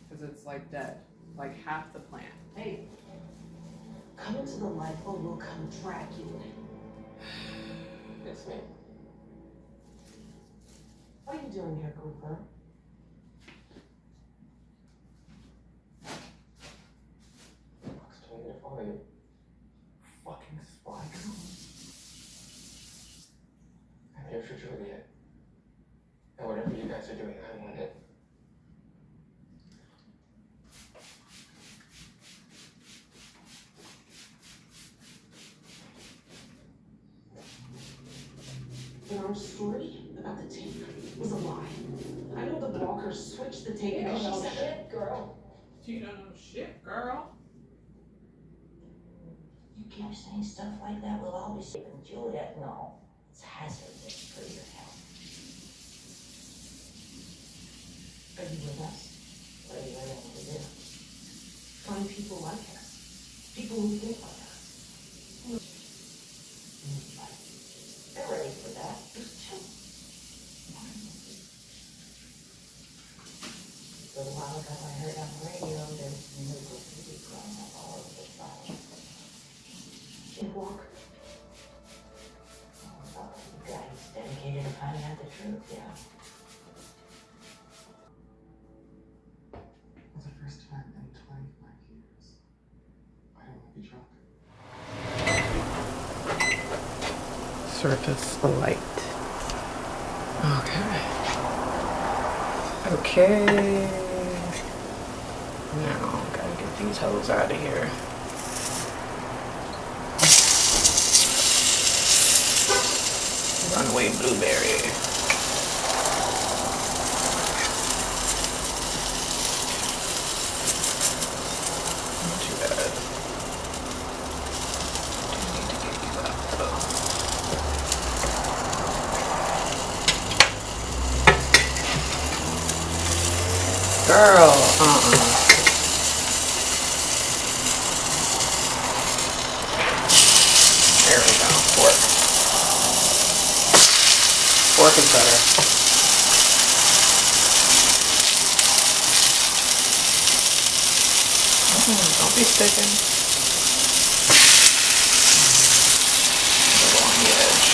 S1: Because it's like dead. Like half the plant.
S4: Hey, come into the light or we'll come drag you in.
S5: It's me.
S4: What are you doing here, Cooper?
S5: Fox told me to follow you. Fucking spy girl. I'm here for Juliet. And whatever you guys are doing, I want it.
S4: And our story about the tape was a lie. I know the Walkers switched the tape because she said it, girl.
S1: You don't know shit, girl.
S6: You keep saying stuff like that, we'll all be saving Juliet. No, it's hazardous for your health.
S4: Are you with us?
S6: What are you willing to do?
S4: Find people like us. People who think like us.
S6: They're ready for that.
S4: There's two.
S6: A little while ago, I heard on the radio there's new graffiti growing up all over the side.
S4: And walk.
S6: Oh, you guys dedicated to finding out the truth, yeah.
S5: For the first time in 25 years, I don't want to be drunk.
S1: Surface light. Okay. Now, gotta get these hoes out of here. Runaway blueberry. Not too bad. Do need to get you out though. Girl, There we go. Fork. Fork is better. Don't be sticking. A little on the edge.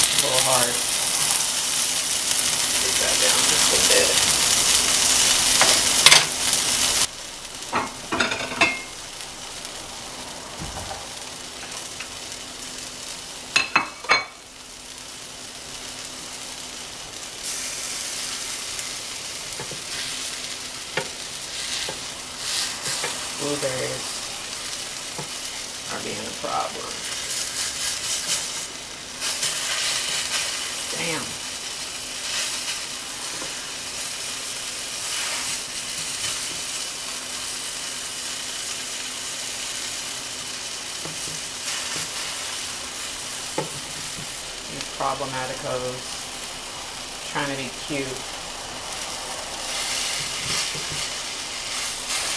S1: A little hard. Take that down just a bit. Blueberries are being a problem. Damn. These problematicos trying to be cute.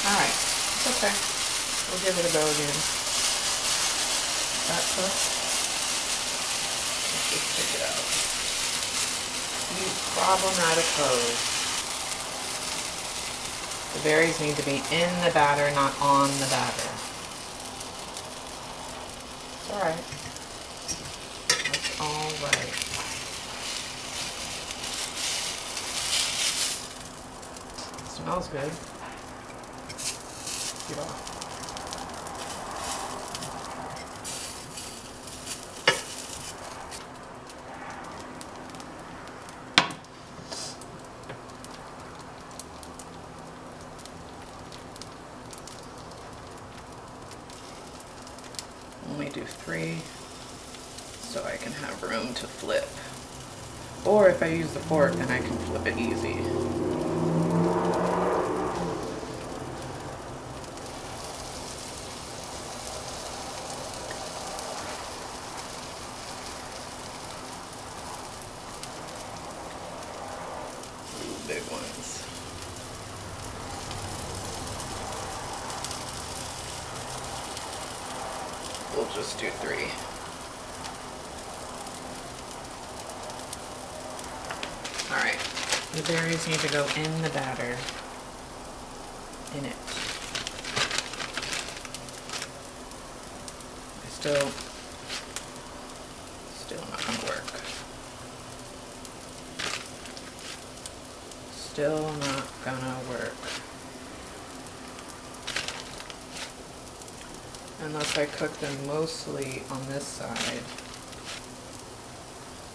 S1: Alright, it's okay. We'll give it a go again. That tough. Let's just pick it out. These problematicos. The berries need to be in the batter, not on the batter. It's alright. That's alright. Smells good. Get off. Only do 3 so I can have room to flip. Or if I use the fork, then I can flip it easy. Ooh, big ones. we'll just do 3. Alright, the berries need to go in the batter. In it. Still not gonna work. Still not gonna work. Unless I cook them mostly on this side.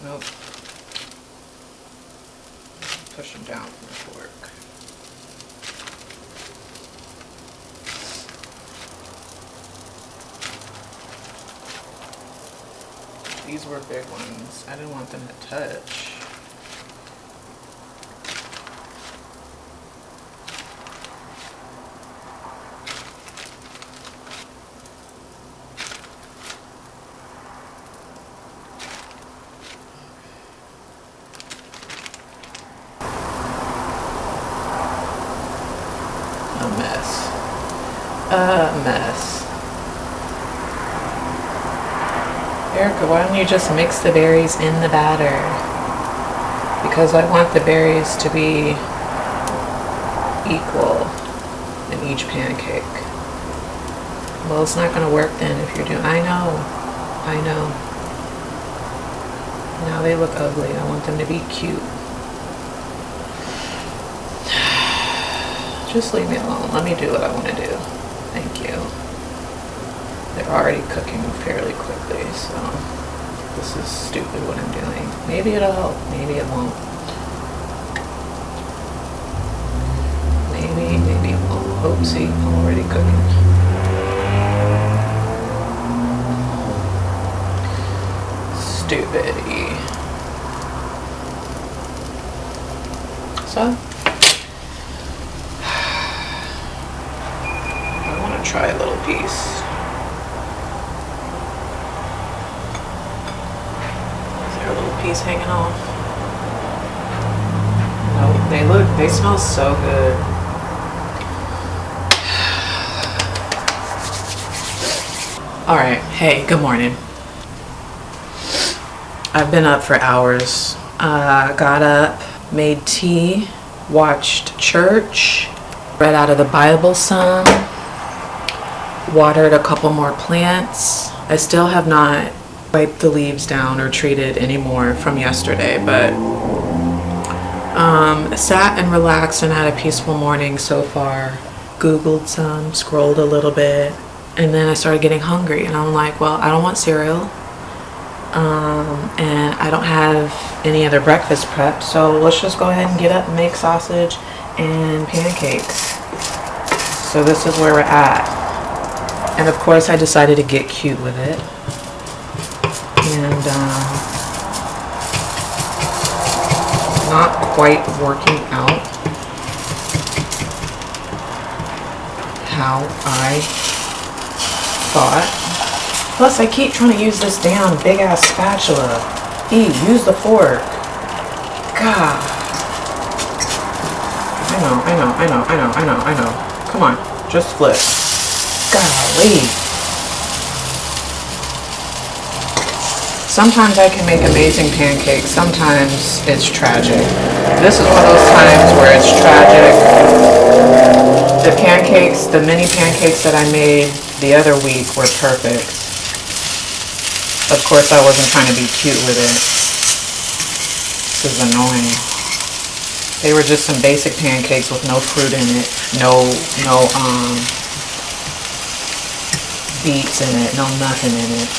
S1: Nope. Push them down from the fork. These were big ones. I didn't want them to touch. A mess. A mess. Erica, why don't you just mix the berries in the batter? Because I want the berries to be equal in each pancake. Well, it's not going to work then if you're doing... I know. Now they look ugly. I want them to be cute. Just leave me alone. Let me do what I want to do. Thank you. They're already cooking fairly quickly, so this is stupid what I'm doing. Maybe it'll help, maybe it won't. Maybe it won't. Oopsie, I'm already cooking. Stupid-y. So, I want to try a little piece. Piece hanging off. No, they smell so good. All right, hey, good morning. I've been up for hours. Got up, made tea, watched church, read out of the Bible some, watered a couple more plants. I still have not wiped the leaves down or treated anymore from yesterday, but sat and relaxed and had a peaceful morning so far. Googled some, scrolled a little bit, and then I started getting hungry and I'm like, well, I don't want cereal, and I don't have any other breakfast prep, so let's just go ahead and get up and make sausage and pancakes. So this is where we're at, and of course I decided to get cute with it. And not quite working out how I thought. Plus, I keep trying to use this damn big ass spatula. Use the fork. God. I know. Come on, just flip. Golly. Sometimes I can make amazing pancakes, sometimes it's tragic. This is one of those times where it's tragic. The pancakes, the mini pancakes that I made the other week were perfect. Of course I wasn't trying to be cute with it. This is annoying. They were just some basic pancakes with no fruit in it, no beets in it, no nothing in it.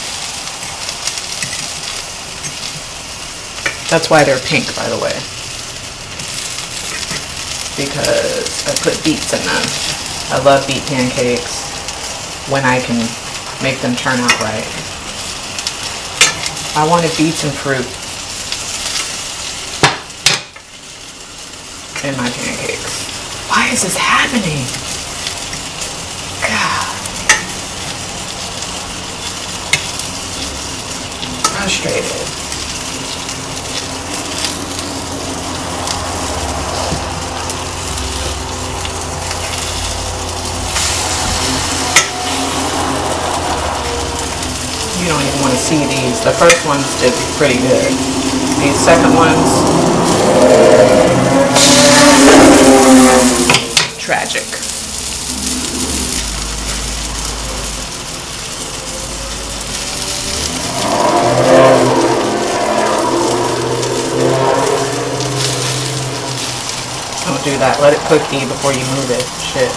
S1: That's why they're pink, by the way. Because I put beets in them. I love beet pancakes when I can make them turn out right. I wanted beets and fruit in my pancakes. Why is this happening? God. Frustrated. don't even want to see these. The first ones did pretty good. These second ones, tragic. Don't do that. Let it cook before you move it. Shit.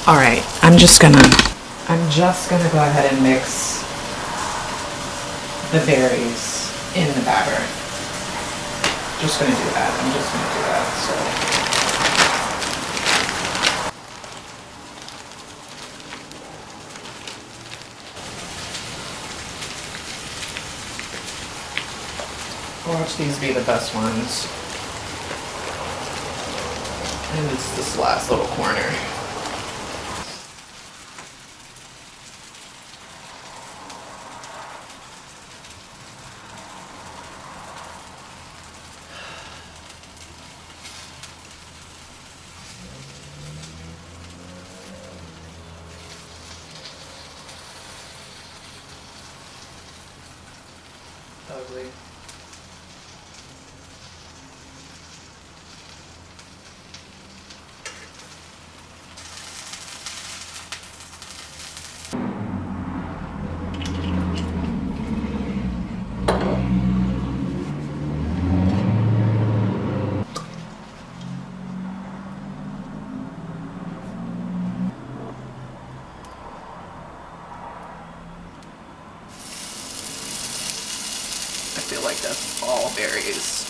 S1: All right, I'm just gonna go ahead and mix the berries in the batter. Just gonna do that. I'm just gonna do that. So watch these be the best ones. And it's this last little corner. Ugly. I feel like that's all berries.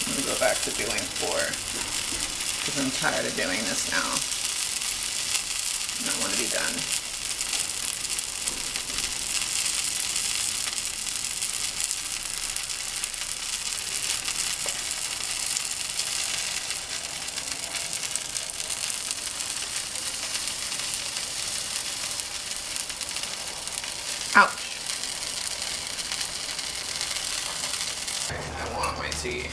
S1: I'm gonna go back to doing 4 because I'm tired of doing this now. I want to be done. Ouch. I want my tea.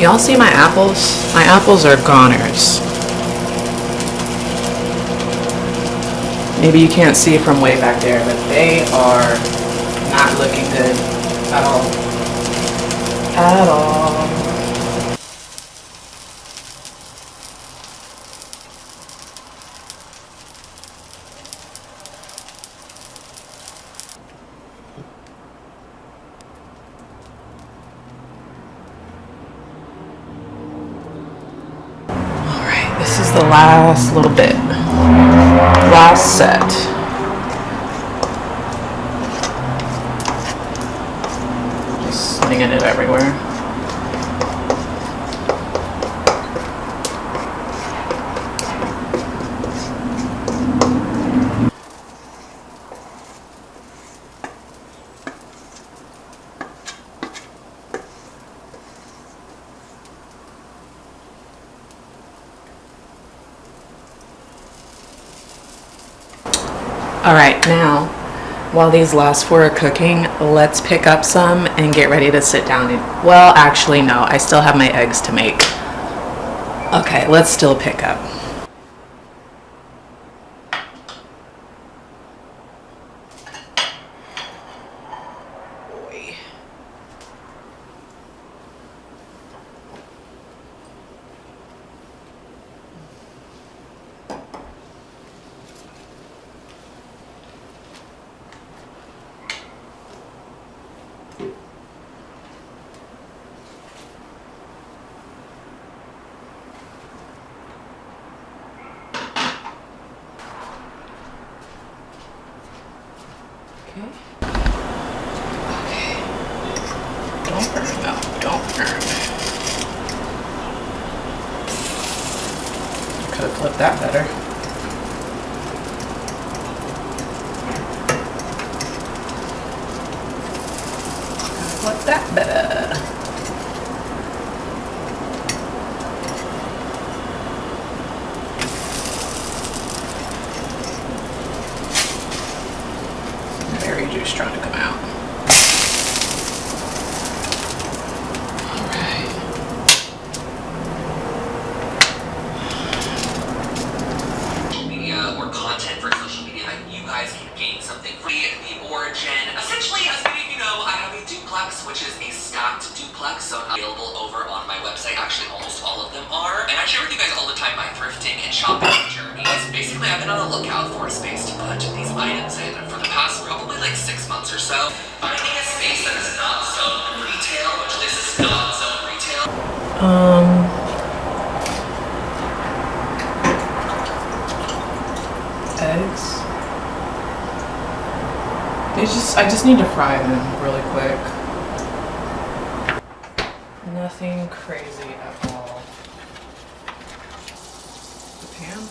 S1: Y'all see my apples? My apples are goners. Maybe you can't see from way back there, but they are not looking good at all. At all. This is the last little bit. Last set. Just slinging it everywhere. All right, now, while these last 4 are cooking, let's pick up some and get ready to sit down. Well, actually, no, I still have my eggs to make. Okay, let's still pick up. Boy. Okay. Don't burn, no, don't burn. Could have flipped that better. Flip that better. Berry juice trying to come out.
S7: Or content for social media that you guys can gain something free. The origin, essentially, as many of you know, I have a duplex, which is a stacked duplex, so available over on my website. Actually, almost all of them are, and I share with you guys all the time my thrifting and shopping journeys. Basically, I've been on the lookout for a space to put these items in for the past probably like 6 months or so. Finding a space that is not zone retail, which this is not zone retail.
S1: Eggs. I just need to fry them really quick. Nothing crazy at all. The pan is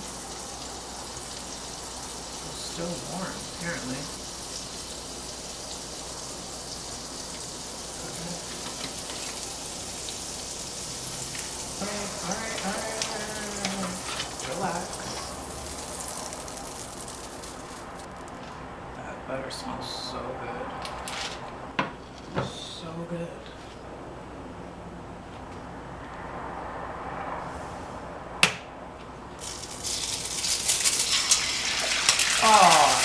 S1: still warm, apparently. Alright. Relax. Butter smells so good. So good. Oh.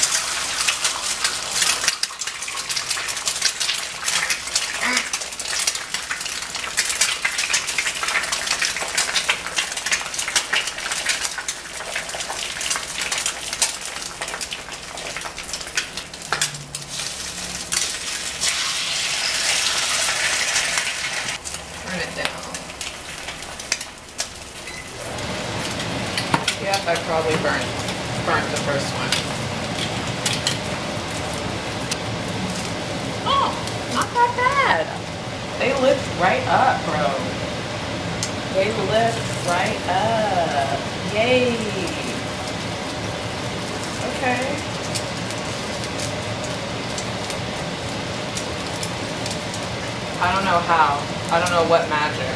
S1: Yep, I probably burnt the first one. Oh, not that bad. They lift right up, bro. They lift right up. Yay. Okay. I don't know how. I don't know what magic.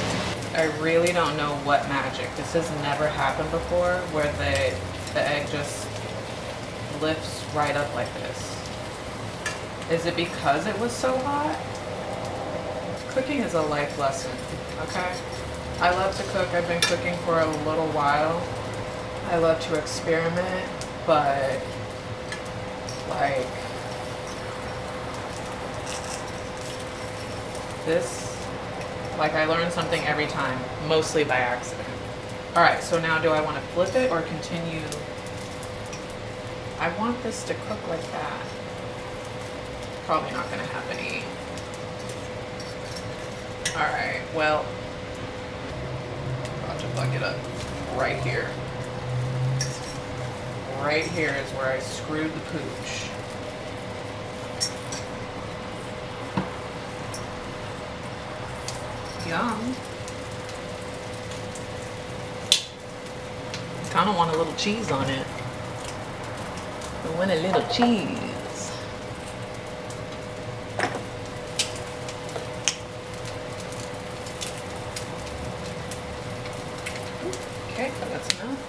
S1: I really don't know what magic. This has never happened before where the egg just lifts right up like this. Is it because it was so hot? Cooking is a life lesson, okay? I love to cook. I've been cooking for a little while. I love to experiment, but like this, like I learn something every time, mostly by accident. All right, so now do I want to flip it or continue? I want this to cook like that. Probably not gonna have any. All right, well, about to fuck it up right here. Right here is where I screwed the pooch. Yum. Kind of want a little cheese on it. I want a little cheese. Okay, that's enough.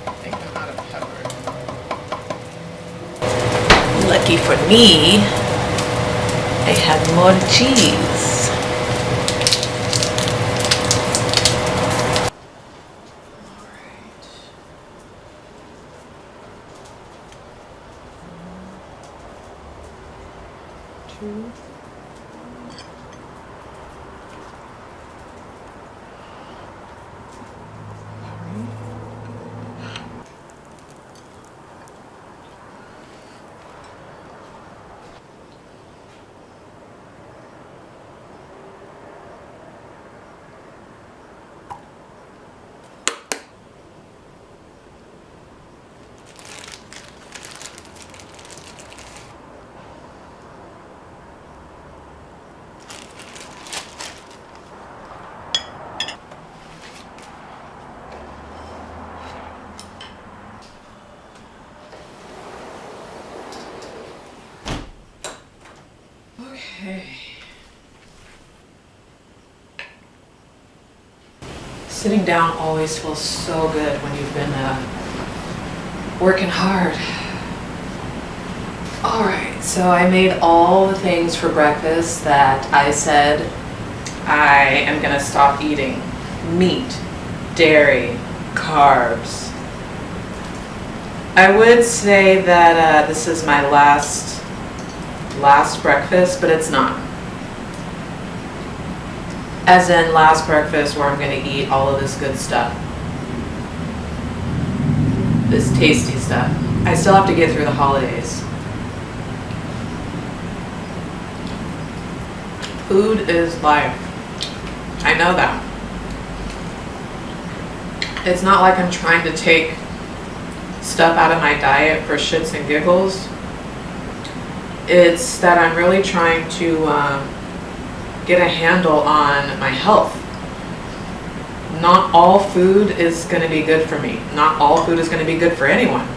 S1: I think I'm out of pepper. Lucky for me, I have more cheese. Alright. Two. Sitting down always feels so good when you've been working hard. Alright, so I made all the things for breakfast that I said I am gonna stop eating. Meat, dairy, carbs. I would say that this is my last breakfast, but it's not. As in last breakfast where I'm gonna eat all of this good stuff. This tasty stuff. I still have to get through the holidays. Food is life. I know that. It's not like I'm trying to take stuff out of my diet for shits and giggles. It's that I'm really trying to get a handle on my health. Not all food is going to be good for me. Not all food is going to be good for anyone.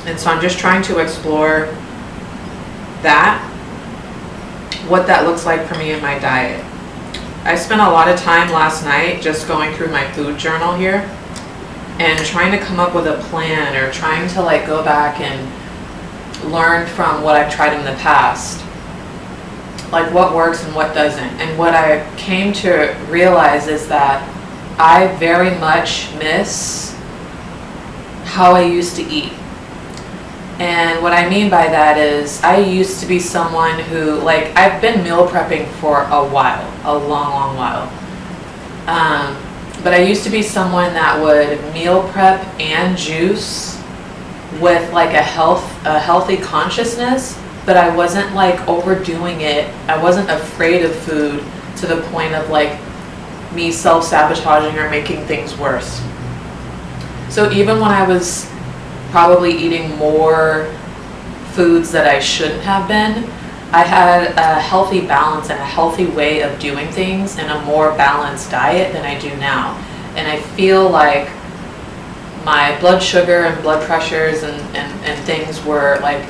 S1: And so I'm just trying to explore that, what that looks like for me in my diet. I spent a lot of time last night just going through my food journal here and trying to come up with a plan, or trying to like go back and learn from what I've tried in the past, like what works and what doesn't. And what I came to realize is that I very much miss how I used to eat. And what I mean by that is I used to be someone who, like, I've been meal prepping for a while, a long while. But I used to be someone that would meal prep and juice with like a healthy consciousness, but I wasn't like overdoing it. I wasn't afraid of food to the point of like me self-sabotaging or making things worse. So even when I was probably eating more foods that I shouldn't have been, I had a healthy balance and a healthy way of doing things and a more balanced diet than I do now. And I feel like my blood sugar and blood pressures and things were like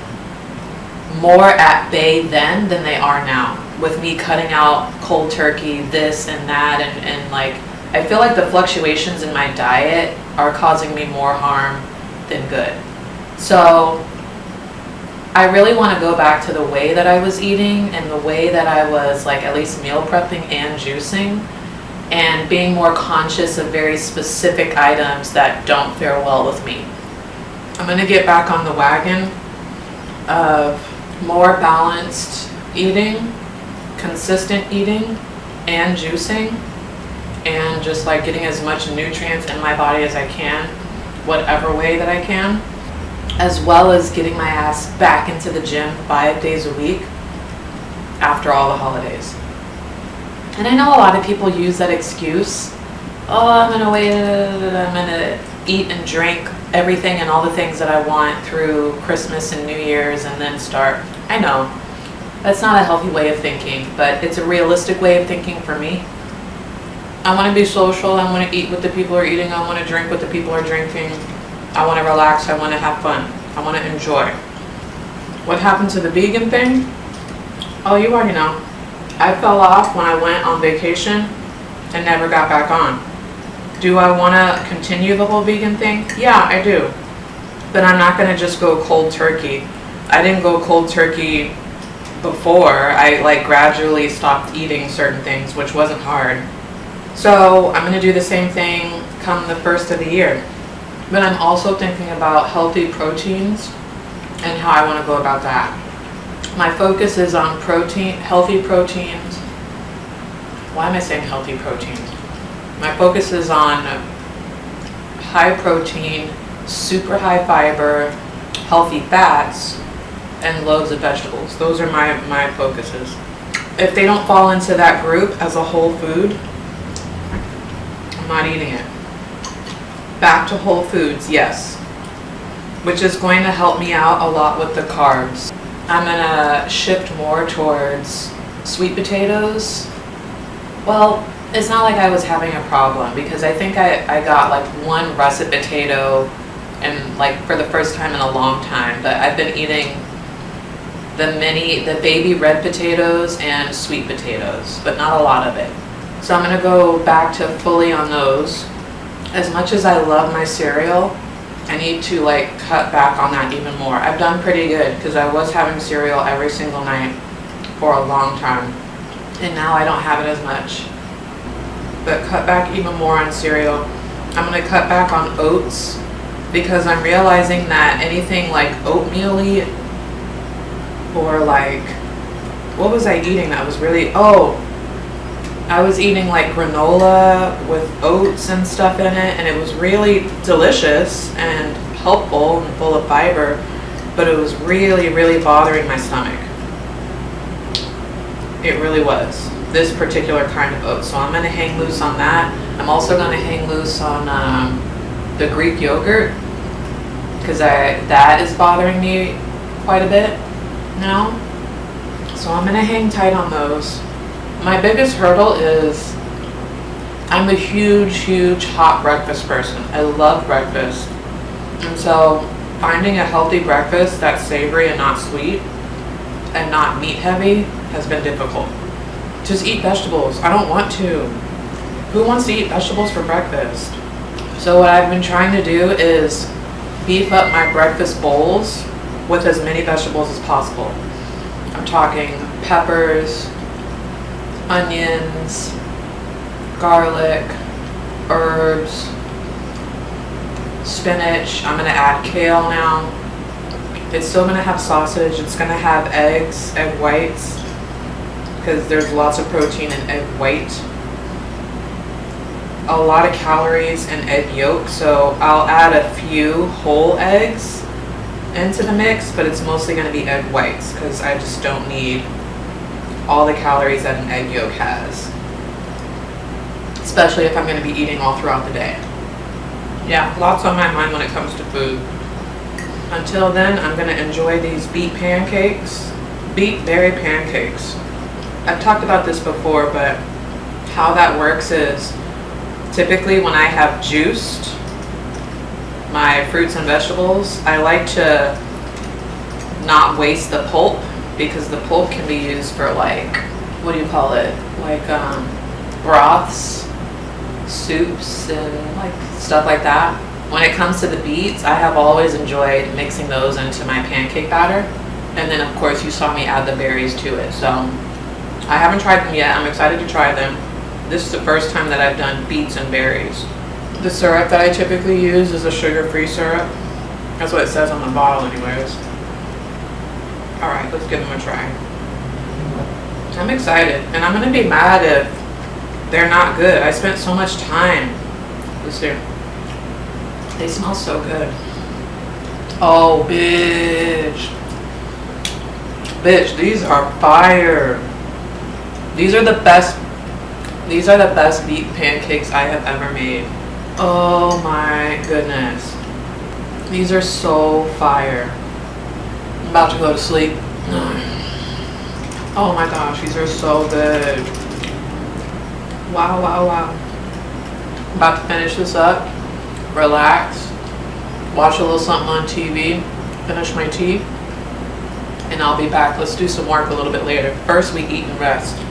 S1: more at bay then than they are now, with me cutting out cold turkey, this and that, and like I feel like the fluctuations in my diet are causing me more harm than good. So I really want to go back to the way that I was eating and the way that I was like at least meal prepping and juicing, and being more conscious of very specific items that don't fare well with me. I'm going to get back on the wagon of more balanced eating, consistent eating, and juicing, and just like getting as much nutrients in my body as I can, whatever way that I can, as well as getting my ass back into the gym 5 days a week after all the holidays. And I know a lot of people use that excuse, oh, I'm gonna wait, I'm gonna eat and drink everything and all the things that I want through Christmas and New Year's and then start. I know, that's not a healthy way of thinking, but it's a realistic way of thinking for me. I wanna be social, I wanna eat what the people are eating, I wanna drink what the people are drinking, I wanna relax, I wanna have fun, I wanna enjoy. What happened to the vegan thing? Oh, you already know. I fell off when I went on vacation and never got back on. Do I want to continue the whole vegan thing? Yeah, I do. But I'm not going to just go cold turkey. I didn't go cold turkey before. I like gradually stopped eating certain things, which wasn't hard. So I'm going to do the same thing come the first of the year. But I'm also thinking about healthy proteins and how I want to go about that. My focus is on protein, healthy proteins. Why am I saying healthy proteins? My focus is on high protein, super high fiber, healthy fats, and loads of vegetables. Those are my focuses. If they don't fall into that group as a whole food, I'm not eating it. Back to whole foods, yes. Which is going to help me out a lot with the carbs. I'm gonna shift more towards sweet potatoes. Well, it's not like I was having a problem, because I think I got like one russet potato and like for the first time in a long time, but I've been eating the baby red potatoes and sweet potatoes, but not a lot of it. So I'm gonna go back to fully on those. As much as I love my cereal, I need to like cut back on that even more. I've done pretty good because I was having cereal every single night for a long time, and now I don't have it as much. But cut back even more on cereal. I'm gonna cut back on oats because I'm realizing that anything like oatmeal-y or like, what was I eating that was really, I was eating like granola with oats and stuff in it, and it was really delicious and helpful and full of fiber, but it was really, really bothering my stomach. It really was. This particular kind of oats. So I'm going to hang loose on that. I'm also going to hang loose on the Greek yogurt because that is bothering me quite a bit now. So I'm going to hang tight on those. My biggest hurdle is I'm a huge hot breakfast person. I love breakfast. And so finding a healthy breakfast that's savory and not sweet and not meat heavy has been difficult. Just eat vegetables. I don't want to. Who wants to eat vegetables for breakfast? So what I've been trying to do is beef up my breakfast bowls with as many vegetables as possible. I'm talking peppers, onions, garlic, herbs, spinach. I'm gonna add kale now. It's still gonna have sausage. It's gonna have eggs, egg whites, because there's lots of protein in egg white. A lot of calories in egg yolk, so I'll add a few whole eggs into the mix, but it's mostly gonna be egg whites because I just don't need all the calories that an egg yolk has, especially if I'm going to be eating all throughout the day. Yeah, lots on my mind when it comes to food. Until then, I'm going to enjoy these beet pancakes, beet berry pancakes. I've talked about this before, but how that works is typically when I have juiced my fruits and vegetables, I like to not waste the pulp, because the pulp can be used for like, what do you call it? Like broths, soups, and like stuff like that. When it comes to the beets, I have always enjoyed mixing those into my pancake batter. And then of course you saw me add the berries to it. So I haven't tried them yet. I'm excited to try them. This is the first time that I've done beets and berries. The syrup that I typically use is a sugar-free syrup. That's what it says on the bottle anyways. All right, let's give them a try. I'm excited, and I'm gonna be mad if they're not good. I spent so much time. Let's see. They smell so good. Oh, bitch. Bitch, these are fire. These are the best beet pancakes I have ever made. Oh my goodness. These are so fire. I'm about to go to sleep. Oh my gosh, these are so good. Wow. I'm about to finish this up, relax, watch a little something on TV, finish my tea, and I'll be back. Let's do some work a little bit later. First, we eat and rest.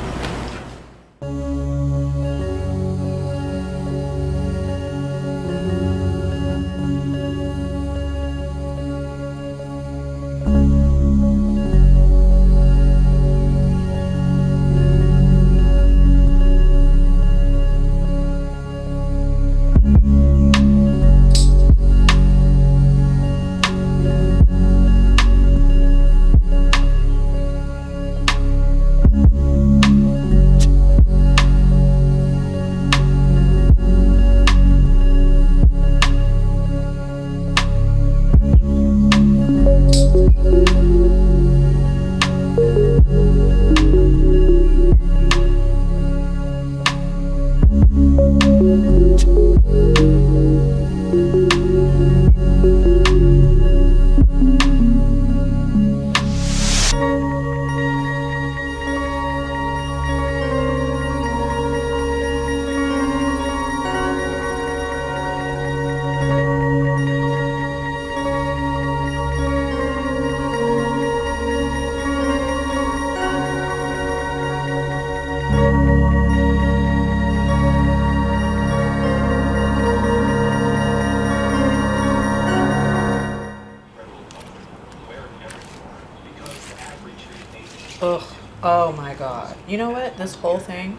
S1: You know what? This whole thing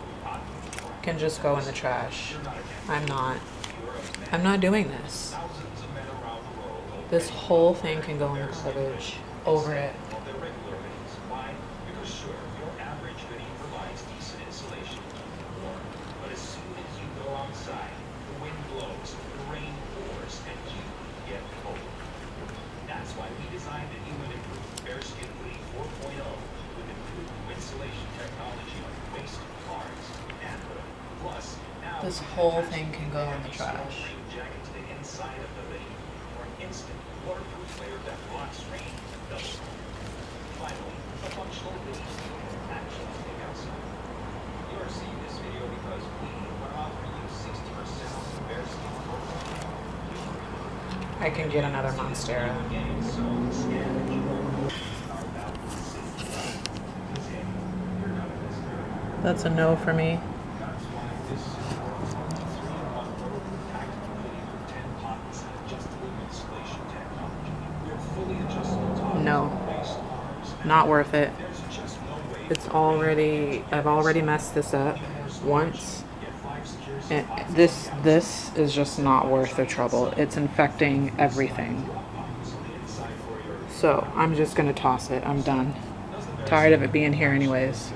S1: can just go in the trash. I'm not doing this. This whole thing can go in the garbage. Over it.
S8: That's why we designed the E.MoniQue Bearskin Hoodie 4.0 with improved insulation technology on waist, arms, and hood. Plus, now
S1: This whole thing can go in the trash.
S8: jacket to the inside of the hoodie for an instant waterproof layer that blocks rain and dust. Finally, a functional hoodie actually stay outside. You are seeing this video because we are offering you 60% off the Bearskin Hoodie.
S1: I can get another Monstera. That's a no for me. No. Not worth it. I've already messed this up once. And this is just not worth the trouble. It's infecting everything. So I'm just gonna toss it. I'm done. Tired of it being here anyways.